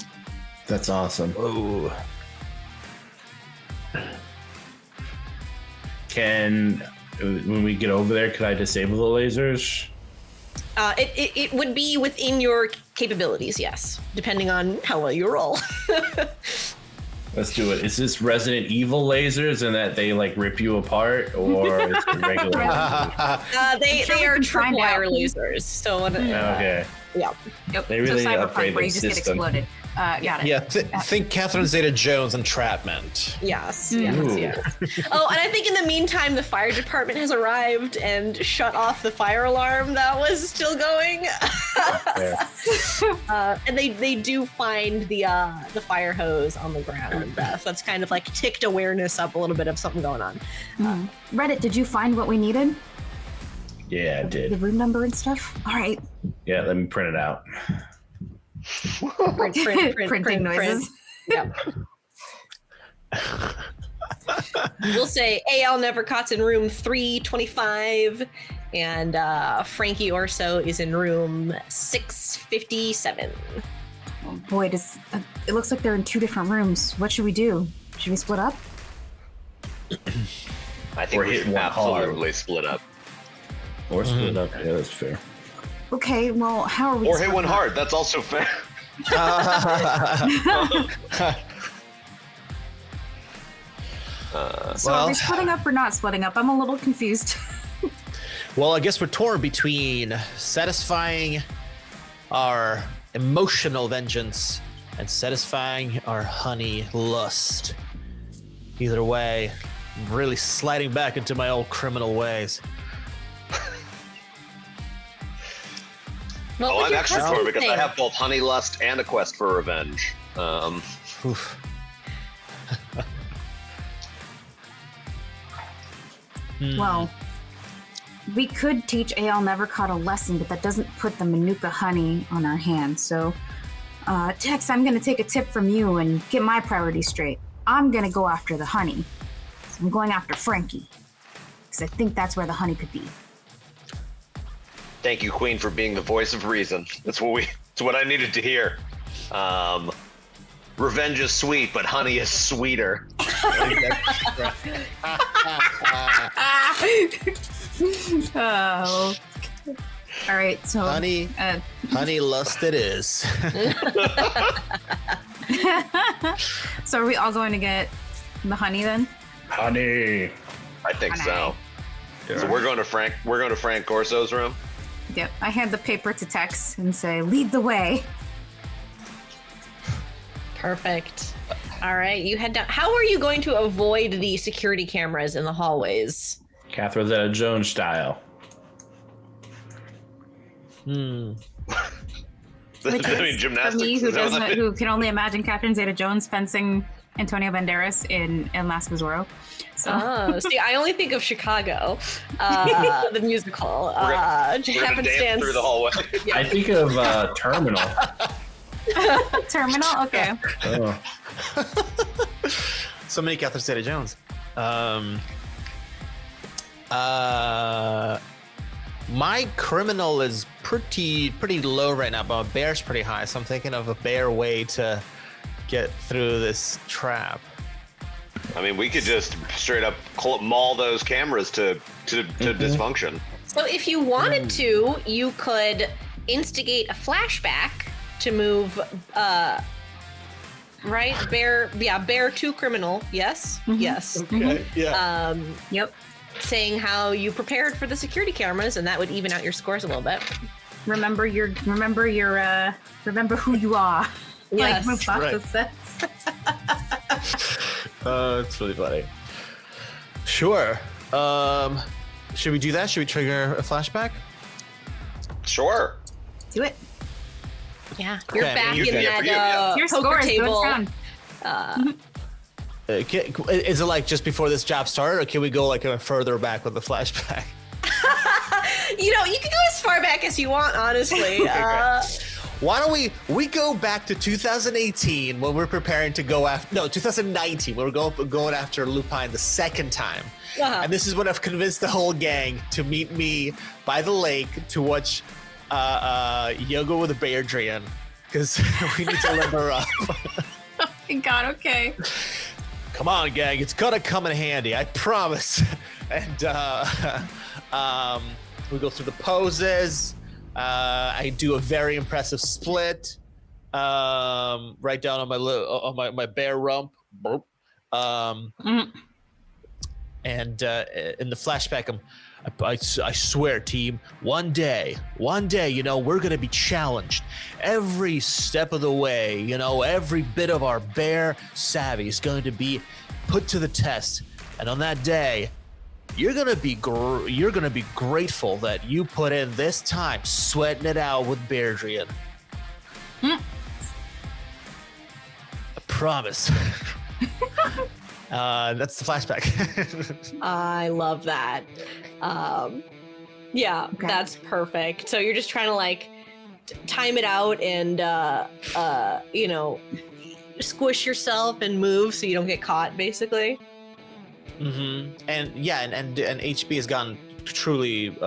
That's awesome. Oh. When we get over there, could I disable the lasers? It would be within your capabilities, yes, depending on how well you roll. Let's do it. Is this Resident Evil lasers and that they like rip you apart, or is it regular lasers? They are tripwire lasers. So okay. Yeah. Yep. They really so Cyberpunk, upgrade where the you just get system. exploded. Got it. Yeah, think Catherine Zeta-Jones entrapment. Yes. Ooh. Yes. Oh, and I think in the meantime, the fire department has arrived and shut off the fire alarm that was still going. And they do find the fire hose on the ground. So that's kind of like ticked awareness up a little bit of something going on. Reddit, did you find what we needed? Yeah, I did. The room number and stuff? All right. Yeah, let me print it out. Printing noises. Yep. We'll say A.L. Nevercott's in room 325, and Frankie Orso is in room 657. Oh boy, it looks like they're in two different rooms. What should we do? Should we split up? I think we should absolutely split up. Or split up. Yeah, that's fair. Okay, well, how are we? Or hit one hard. That's also fair. So are we splitting up or not splitting up? I'm a little confused. Well, I guess we're torn between satisfying our emotional vengeance and satisfying our honey lust. Either way, I'm really sliding back into my old criminal ways. What Oh, would I'm your extra husband for it because I think? have both honey lust and a quest for revenge. Oof. Well, we could teach Ael Nevercaught a lesson, but that doesn't put the Manuka honey on our hands. So, Tex, I'm going to take a tip from you and get my priorities straight. I'm going to go after the honey. So I'm going after Frankie, because I think that's where the honey could be. Thank you, Queen, for being the voice of reason. It's what I needed to hear. Revenge is sweet, but honey is sweeter. Oh. All right, so Honey lust it is. so are we all going to get the honey then? Honey. I think so. Yeah. So we're going to Frank Corso's room. Yep. I hand the paper to Tex and say, "Lead the way." Perfect. All right, you head down. How are you going to avoid the security cameras in the hallways? Catherine Zeta-Jones style. I mean, For gymnastics. me, is that what that who can only imagine Catherine Zeta-Jones fencing Antonio Banderas in Last Zorro. So Oh, see, I only think of Chicago, the musical. we're gonna dance Happenstance. through the hallway. I think of Terminal. Terminal. Okay. Oh. So many Catherine Zeta-Jones. My criminal is pretty low right now, but my bear's pretty high. So I'm thinking of a bear way to get through this trap. I mean, we could just straight up maul those cameras to dysfunction. So if you wanted to, you could instigate a flashback to move, right? Bear to criminal. Yes. Yes. Okay. Yeah. Yep. Saying how you prepared for the security cameras, and that would even out your scores a little bit. Remember who you are. Yes, like Mufasa right. says. It's really funny. Sure. Should we do that? Should we trigger a flashback? Sure. Do it. Yeah, you're Okay, back you in can- that yeah. Your poker scores. table. Go down. Is it like just before this job started, or can we go like further back with the flashback? You know, you can go as far back as you want, honestly. Why don't we go back to 2018 when we're preparing to go after 2019 when we're going after Lupine the second time. Uh-huh. And this is when I've convinced the whole gang to meet me by the lake to watch Yoga with a Beardrian, because we need to limber up. Oh my God. Okay. Come on, gang, it's gonna come in handy, I promise. And we go through the poses. I do a very impressive split, right down on my bare rump. Burp. And in the flashback, I swear, team, one day, you know, we're gonna be challenged every step of the way. You know, every bit of our bear savvy is going to be put to the test, and on that day, you're gonna be grateful that you put in this time sweating it out with Beardrian. I promise. That's the flashback. I love that. Yeah, Okay. that's perfect. So you're just trying to like time it out and you know, squish yourself and move so you don't get caught, basically. Mm-hmm. And yeah, and HB has gotten truly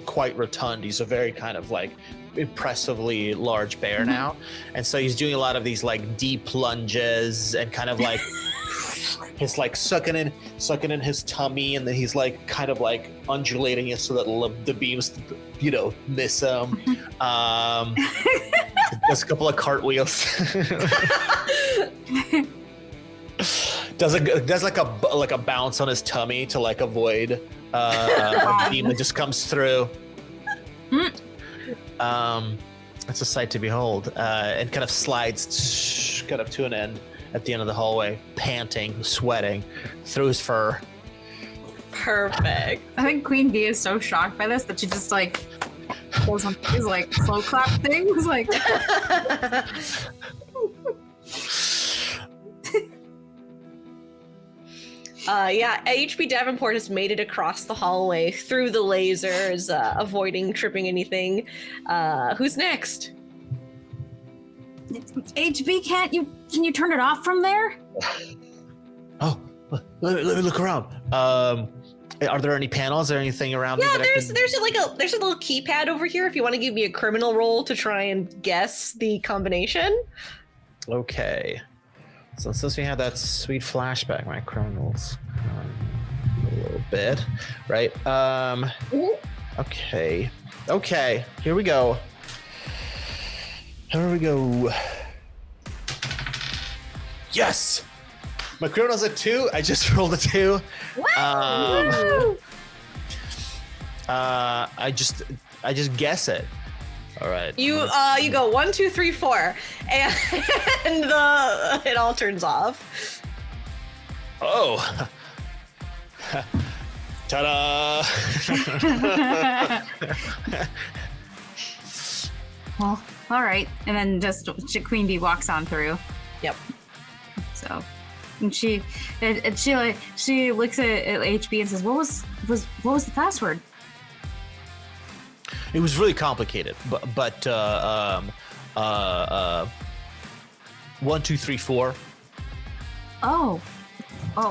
quite rotund. He's a very kind of like impressively large bear now, and so he's doing a lot of these like deep lunges and kind of like he's like sucking in his tummy, and then he's like kind of like undulating it so that the beams, you know, miss him. Does a couple of cartwheels. Does like a bounce on his tummy to like avoid a beam that just comes through. It's a sight to behold, and kind of slides kind of to an end at the end of the hallway, panting, sweating through his fur. Perfect. I think Queen Bee is so shocked by this that she just like goes on these like slow clap things. Like, yeah, HP Davenport has made it across the hallway through the lasers, avoiding tripping anything. Who's next? HB, can you turn it off from there? Oh, let me look around. Are there any panels or anything around? Yeah, me that there's a little keypad over here if you want to give me a criminal roll to try and guess the combination. Okay. So since we have that sweet flashback, my criminals a little bit, right? Okay. Here we go. Yes. My criminal's at 2. I just rolled a 2. I just guess it. All right. You go 1, 2, 3, 4, and it all turns off. Oh. Ta-da! Well, all right. And then just Queen Bee walks on through. Yep. So, and she looks at HB and says, "What was the password?" It was really complicated, but 1, 2, 3, 4. Oh.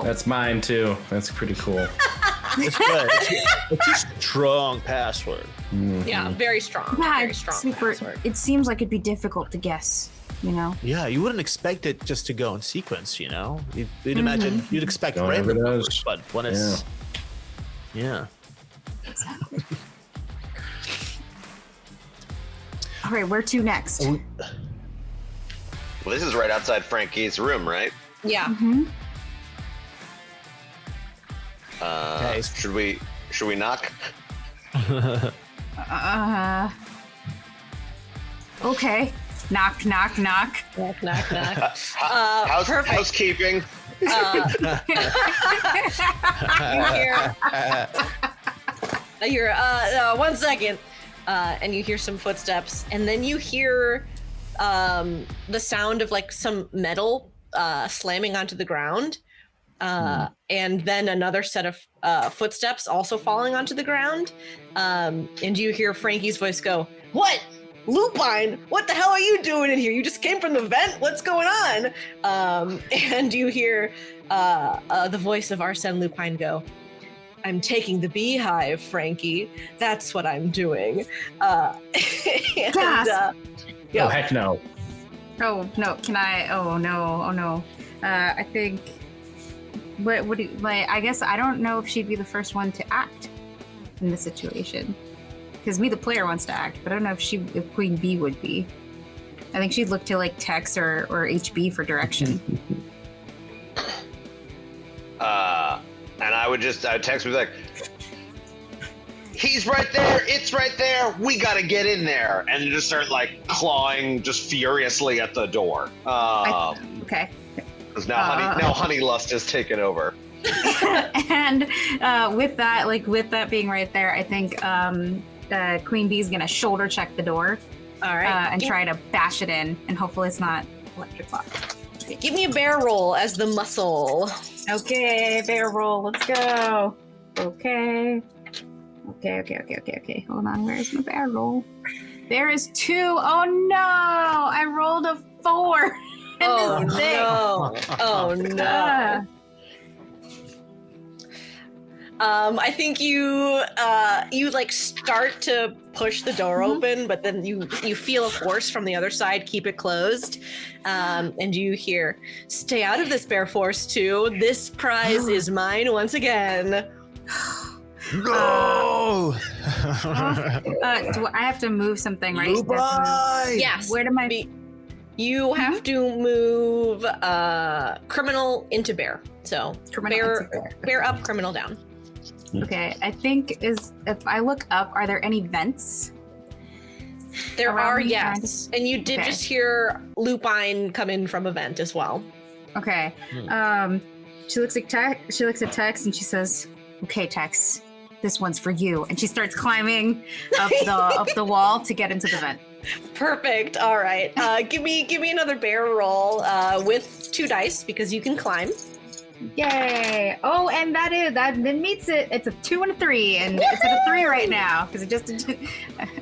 That's mine too. That's pretty cool. It's good. It's a strong password. Yeah, very strong. Yeah, Very strong super. password. It seems like it'd be difficult to guess. You know. Yeah, you wouldn't expect it just to go in sequence. You know, you'd imagine you'd expect Don't random ever numbers, does. but when it's yeah. Exactly. All right, where to next? Well, this is right outside Frankie's room, right? Yeah. Mm-hmm. Okay. Should we knock? Okay. Knock, knock, knock. Knock, knock, knock. Perfect. Housekeeping. You hear 1 second, and you hear some footsteps, and then you hear the sound of like some metal slamming onto the ground, and then another set of footsteps also falling onto the ground, and you hear Frankie's voice go, "What? Lupine, what the hell are you doing in here? You just came from the vent? What's going on?" And you hear the voice of Arsène Lupin go, "I'm taking the beehive, Frankie. That's what I'm doing." Gasp. Oh heck no! Oh no! Can I? Oh no! Oh no! I think. What do you, like? I guess I don't know if she'd be the first one to act in this situation, because me, the player, wants to act, but I don't know if Queen Bee would be. I think she'd look to like Tex or HB for direction. And I'd text me like, "He's right there, it's right there, we gotta get in there," and just start like clawing just furiously at the door. Okay. Because now honey lust has taken over. And with that being right there, I think Queen Bee's gonna shoulder check the door. All right. And try to bash it in, and hopefully it's not electric lock. Give me a bear roll as the muscle. Okay, bear roll. Let's go. Okay. Hold on. Where's my bear roll? There is 2. Oh no! I rolled a 4. Oh no! Oh no! I think you like start to push the door open, but then you feel a force from the other side keep it closed, and you hear, "Stay out of this, Bear Force 2. This prize is mine once again." No! Do I have to move something, right? Lupine! Yes. Where do my You have to move criminal into bear. So bear up, criminal down. Okay, I think if I look up, are there any vents? There around are, me? yes. And you did Okay. just hear Lupine come in from a vent as well. Okay. She looks at Tex and she says, "Okay, Tex, this one's for you." And she starts climbing up the wall to get into the vent. Perfect. All right. Give me another bear roll with 2 dice because you can climb. Yay! Oh, and that meets it. It's a 2 and a 3, and it's at a 3 right now because it just.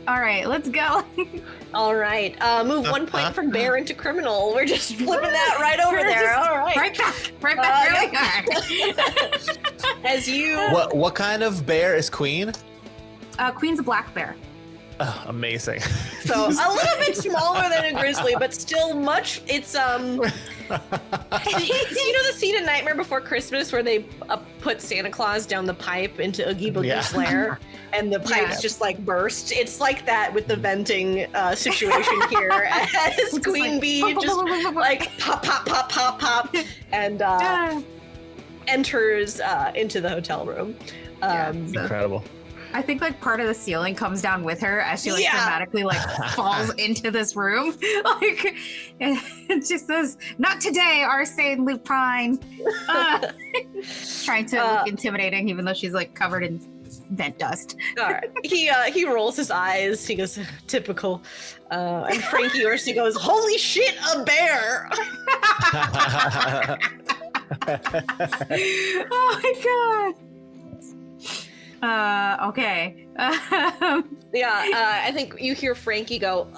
All right, let's go. All right. Move 1 point from bear into criminal. We're just flipping that right over We're there. just All right. right back, really hard. As you. What kind of bear is Queen? Queen's a black bear. Oh, amazing. So a little bit smaller than a grizzly, but still much. It's you know the scene in Nightmare Before Christmas where they put Santa Claus down the pipe into Oogie Boogie's lair, and the pipes just like burst. It's like that with the venting situation here, as Queen Bee just like pop, pop, pop, pop, pop, and enters into the hotel room. Incredible. I think like part of the ceiling comes down with her as she like dramatically like falls into this room. Like, and she says, "Not today, Arsene Lupine." Trying to look intimidating, even though she's like covered in vent dust. All right. He rolls his eyes. He goes, "Typical." And Frankie Orsi goes, "Holy shit, a bear!" Oh my god. Okay. I think you hear Frankie go,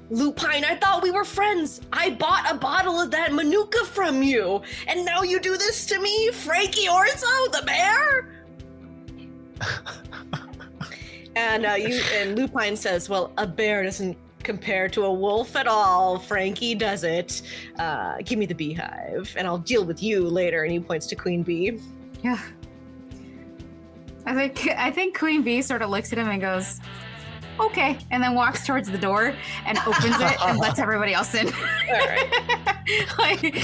"Lupine, I thought we were friends. I bought a bottle of that Manuka from you, and now you do this to me, Frankie Orso, the bear?" And Lupine says, "Well, a bear doesn't compare to a wolf at all. Frankie does it. Give me the beehive, and I'll deal with you later." And he points to Queen Bee. Yeah. I think Queen Bee sort of looks at him and goes, "Okay," and then walks towards the door and opens it and lets everybody else in. All right. Like,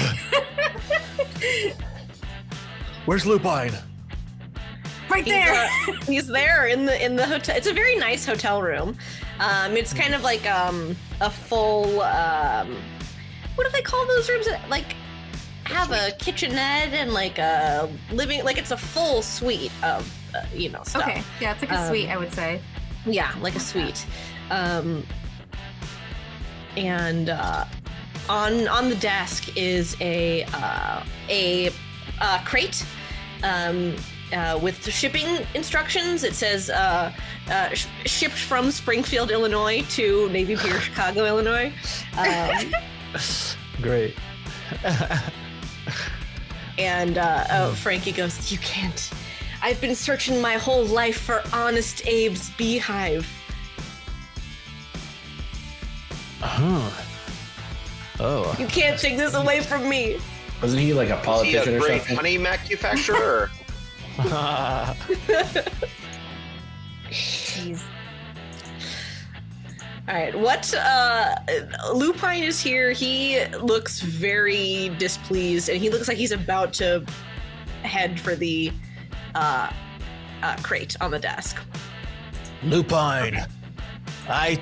Where's Lupine? right there. He's there in the hotel. It's a very nice hotel room. It's kind of like a full. What do they call those rooms? Like have a kitchenette and like a living. Like it's a full suite of stuff. Okay, yeah, it's like a suite, I would say. Yeah, like a suite. And on the desk is a crate with shipping instructions. It says shipped from Springfield, Illinois to Navy Pier, Chicago, Illinois. Great. And Frankie goes, "You can't. I've been searching my whole life for Honest Abe's beehive." Oh. "You can't take this away from me." Wasn't he like a Is he politician a or great something? honey manufacturer? Jeez. All right, what Lupine is here. He looks very displeased, and he looks like he's about to head for the crate on the desk. Lupine, I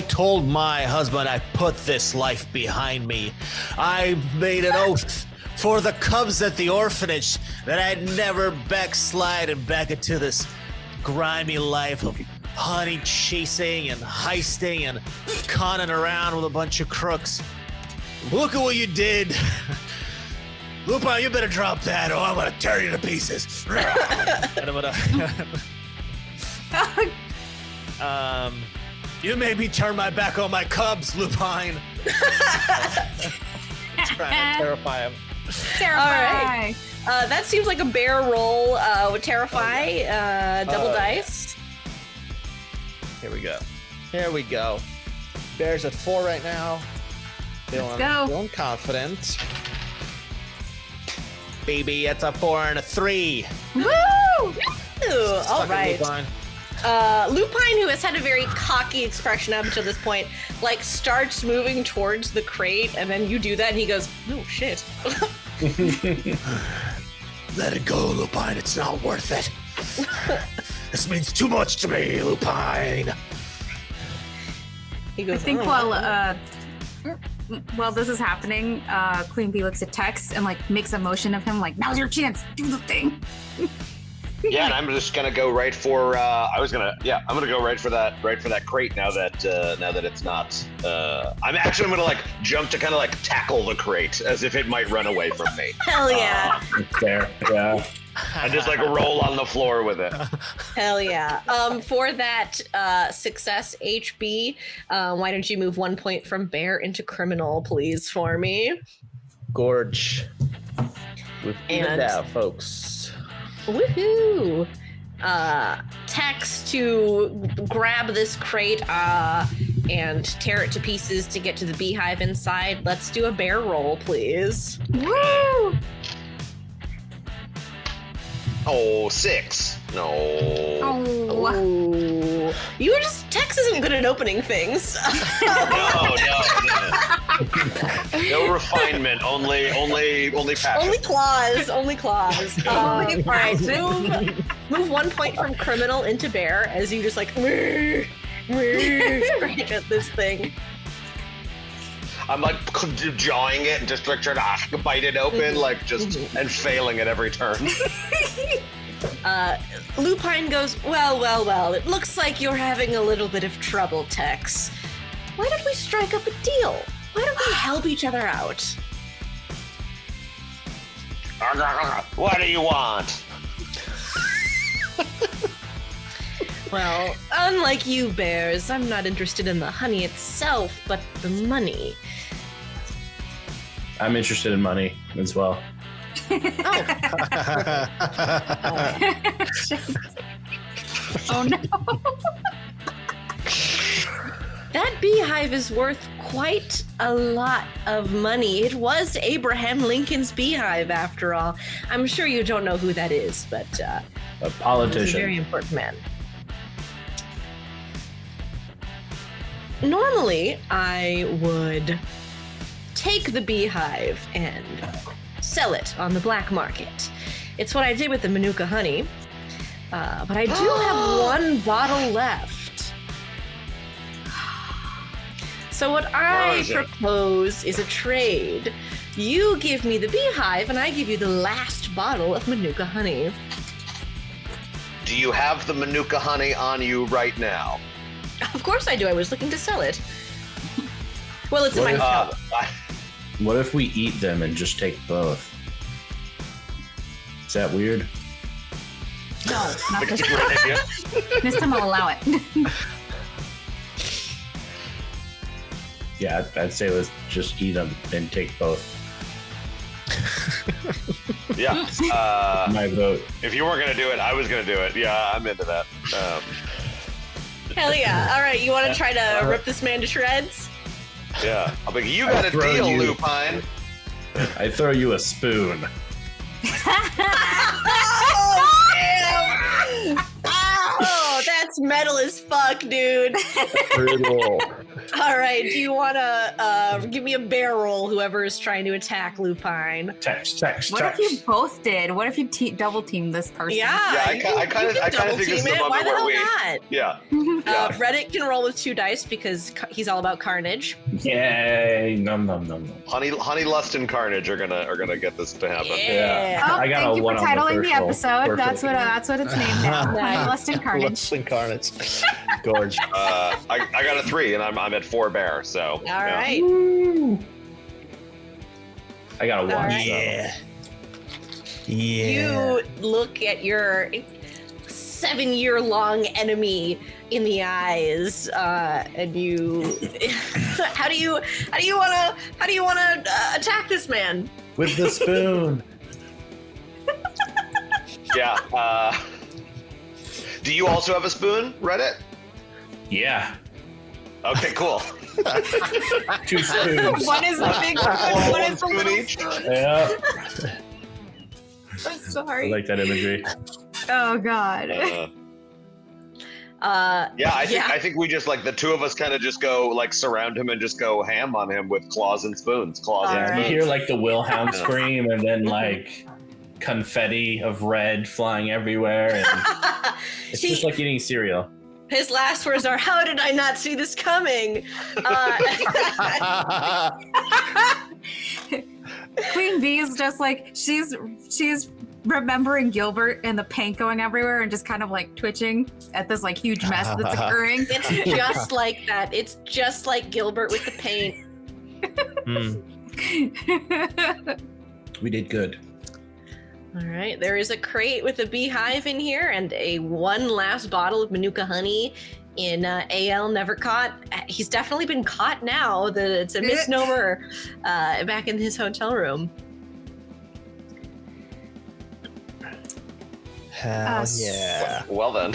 told my husband I put this life behind me. I made an oath for the cubs at the orphanage that I'd never backslide and back into this grimy life of honey chasing and heisting and conning around with a bunch of crooks. Look at what you did. Lupine, you better drop that or I'm gonna tear you to pieces. And I'm gonna you made me turn my back on my cubs, Lupine. Trying to terrify him. Terrify. All right. That seems like a bear roll with Terrify, double dice. Here we go. Here we go. Bear's at 4 right now. go. Feeling confident. Baby, it's a 4 and a 3. Woo! All right. Lupine, who has had a very cocky expression up until this point, like starts moving towards the crate, and then you do that, and he goes, "Oh shit!" Let it go, Lupine. It's not worth it. This means too much to me, Lupine. He goes, I think "Oh, while this is happening, Queen Bee looks at Tex and like makes a motion of him like, now's your chance, do the thing. Yeah, and I'm just gonna go right for. I'm gonna go right for that crate now that it's not. I'm gonna like jump to kind of like tackle the crate as if it might run away from me. hell yeah. There. Yeah. And just like roll on the floor with it. Hell yeah. For that success HB, why don't you move 1 point from bear into criminal, please, for me? Gorge. With And- down, folks. Woohoo! Tex to grab this crate and tear it to pieces to get to the beehive inside. Let's do a bear roll, please. Woo! Oh, 6. No. Oh. Ooh. You were just Tex isn't good at opening things. No. No refinement. Only passion. Only claws. All right, move 1 point from criminal into bear as you just like scratch at this thing. I'm like jawing it and just like trying to bite it open, like just and failing at every turn. Lupine goes, well, it looks like you're having a little bit of trouble, Tex. Why don't we strike up a deal? Why don't we help each other out? What do you want? Well, unlike you bears, I'm not interested in the honey itself, but the money. I'm interested in money as well. Oh no. That beehive is worth quite a lot of money. It was Abraham Lincoln's beehive, after all. I'm sure you don't know who that is, but A he's a politician. very important man. Normally, I would take the beehive and sell it on the black market. It's what I did with the Manuka honey. But I do have one bottle left. So what I propose is a trade. You give me the beehive and I give you the last bottle of Manuka honey. Do you have the Manuka honey on you right now? Of course I do. I was looking to sell it. Well, it's in my house. What if we eat them and just take both? Is that weird? No, not this Great time. idea. This time I'll allow it. Yeah, I'd say let's just eat them and take both. Yeah. My vote. If you weren't gonna do it, I was gonna do it. Yeah, I'm into that. Hell yeah. All right, you want to try to rip this man to shreds? Yeah. I'll be like, you got a throw deal, you. Lupine. I throw you a spoon. Oh, damn! Oh, that's metal as fuck, dude. Brutal. All right, do you want to give me a bear roll, whoever is trying to attack Lupine? Text. What if you both did? What if you double teamed this person? Yeah, I kind of think this is the moment Why the where hell we. not? Yeah. Reddit can roll with 2 dice because he's all about carnage. Yay! Nom. Honey, Lust, and Carnage are gonna get this to happen. Yeah. Oh, I got thank a you one for on the titling the first roll. episode. Perfect. That's what it's named now. Nice. Lust and Carnage. Lust and Carnage. Gorge. I got a 3, and I'm at 4 bear. So. All right. I got a 1. All right. Yeah. You look at your 7-year-long enemy in the eyes, and you. How do you want to attack this man? With the spoon. Yeah. Do you also have a spoon, Reddit? Yeah. Okay, cool. 2 spoons. One is the big one. One is the spoon little each? spoon. Yeah. I'm I sorry. like that imagery. Oh God. Yeah, I think we just like the 2 of us kind of just go like surround him and just go ham on him with claws and spoons. All You right. hear like the Wilhelm scream and then like confetti of red flying everywhere. And it's just like eating cereal. His last words are, "How did I not see this coming?" Queen Bee is just like she's remembering Gilbert and the paint going everywhere and just kind of like twitching at this like huge mess that's occurring. It's just like that. It's just like Gilbert with the paint. We did good. All right, there is a crate with a beehive in here and one last bottle of Manuka honey in AL never caught. He's definitely been caught now. That it's a misnomer back in his hotel room. Hell yeah. Well then.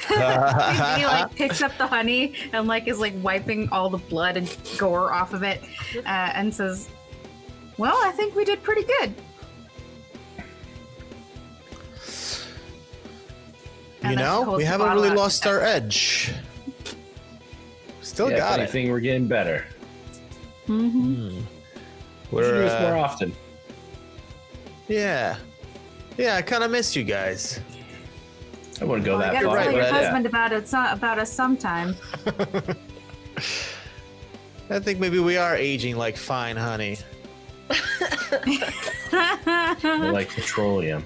He like picks up the honey and like is like wiping all the blood and gore off of it and says, "Well, I think we did pretty good." You know, we haven't really lost our edge. Still Yeah, got if anything, we're getting better. Mm-hmm. We should do this more often. Yeah, I kind of miss you guys. I wouldn't go You that gotta far. tell your but husband about us sometime. I think maybe we are aging like fine honey. I like petroleum.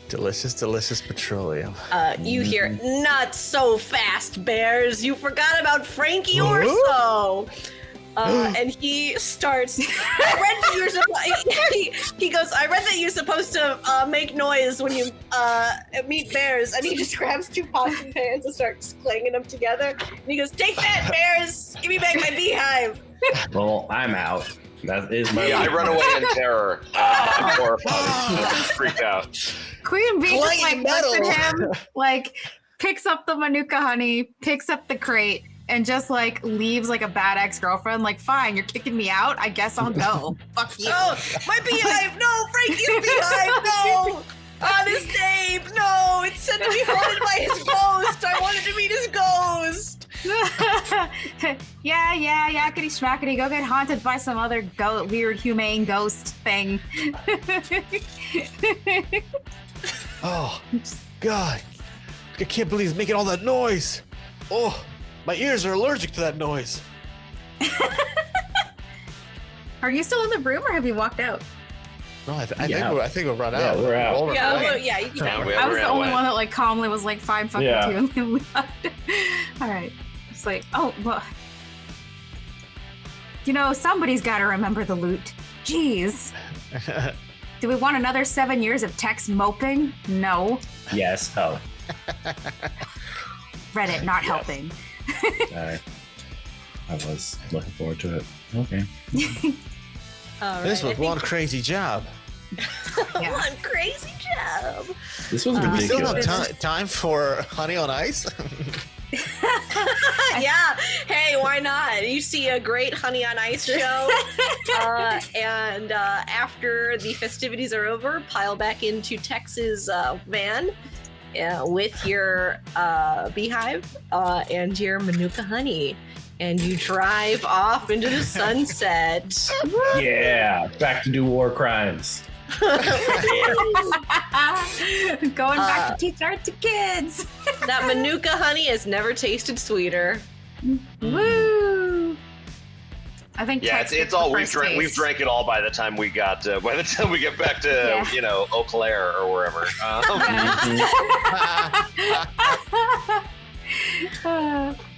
Delicious petroleum. You hear, "Not so fast, Bears. You forgot about Frankie Orso." And he starts, "I read that you're supposed," he goes, "I read that you're supposed to make noise when you meet bears." And he just grabs two pots and pans and starts clanging them together. And he goes, "Take that, Bears! Give me back my beehive!" Well, I'm out. That is my. Yeah, I run away in terror. I'm horrified. Freaked out. Queen Bee just like Clanging looks metal. at him, like picks up the Manuka honey, picks up the crate, and just like leaves like a bad ex-girlfriend. Like, fine, you're kicking me out. I guess I'll go. Fuck you. Oh, my beehive! No, Frankie's beehive! No! Honest Abe! No! It's said to be haunted by his ghost! I wanted to meet his ghost! yeah, yakety schmackety. Go get haunted by some other weird humane ghost thing. Oh, God. I can't believe he's making all that noise. Oh, my ears are allergic to that noise. Are you still in the room or have you walked out? No, I think we're run Yeah, out. we're out. All Yeah, right. well, yeah, you can Yeah, we I was the ran only away. one that like calmly was like, fine, fuck Yeah. you, and then left. All right. It's like, oh, well. You know, somebody's got to remember the loot. Jeez. Do we want another 7 years of Tex moping? No. Yes. Oh. Reddit not helping. I was looking forward to it. Okay. All right, This I was think- one crazy job. Yeah. One crazy job. This was Do we still have ridiculous. time for Honey on Ice? Yeah. Hey, why not? You see a great Honey on Ice show, and after the festivities are over, pile back into Tex's van with your beehive and your Manuka honey, and you drive off into the sunset. Yeah. Back to do war crimes. Going back to teach art to kids. That Manuka honey has never tasted sweeter. Woo! I think Yeah, Tex it's gets all the we've first drank. We've taste. drank it all by the time we get back to Yeah. Eau Claire or wherever.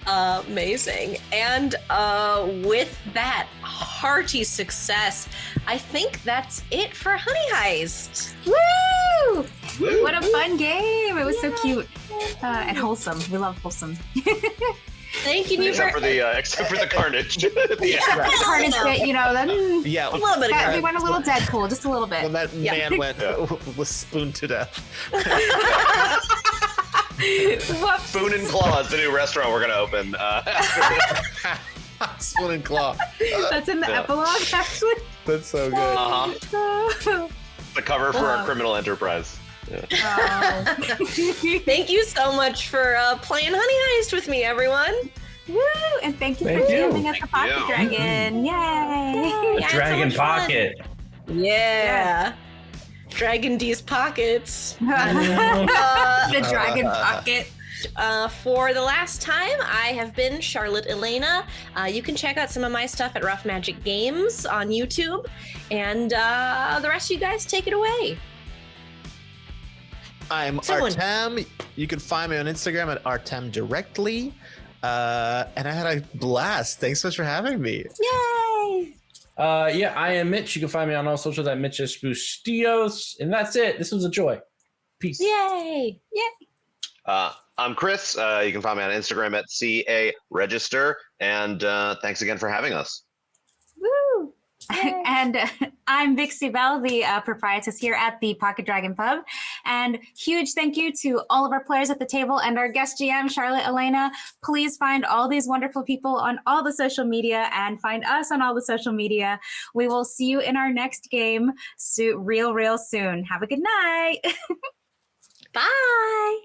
Amazing. And with that hearty success, I think that's it for Honey Heist. Woo! What a fun game! It was so cute and wholesome. We love wholesome. Thank you, except for the carnage. Yeah. Carnage bit, you know. Then Yeah, A little bit of we carnage. went a little Deadpool, just a little bit. when that Yeah. man was spooned to death. Whoops. Spoon and Claw is the new restaurant we're gonna open. Spoon and claw. That's in the Yeah. epilogue, actually. That's so good. Oh. The cover for our criminal enterprise. Thank you so much for playing Honey Heist with me, everyone. Woo! And thank you Thank for you. giving us the pocket you. dragon. Yay! A Yeah, it's so dragon much fun. pocket. Yeah. Dragon D's pockets. The dragon pocket. For the last time, I have been Charlotte Elena. You can check out some of my stuff at Rough Magic Games on YouTube. And the rest of you guys, take it away. I'm Artem. You can find me on Instagram at Artem directly. And I had a blast. Thanks so much for having me. Yay! I am Mitch. You can find me on all socials at Mitch Bustillos. And that's it. This was a joy. Peace. Yay! Yay! I'm Chris. You can find me on Instagram at CA Register. And thanks again for having us. Woo! And I'm Vixie Bell, the proprietress here at the Pocket Dragon Pub. And huge thank you to all of our players at the table and our guest GM, Charlotte Elena. Please find all these wonderful people on all the social media and find us on all the social media. We will see you in our next game real soon. Have a good night. Bye!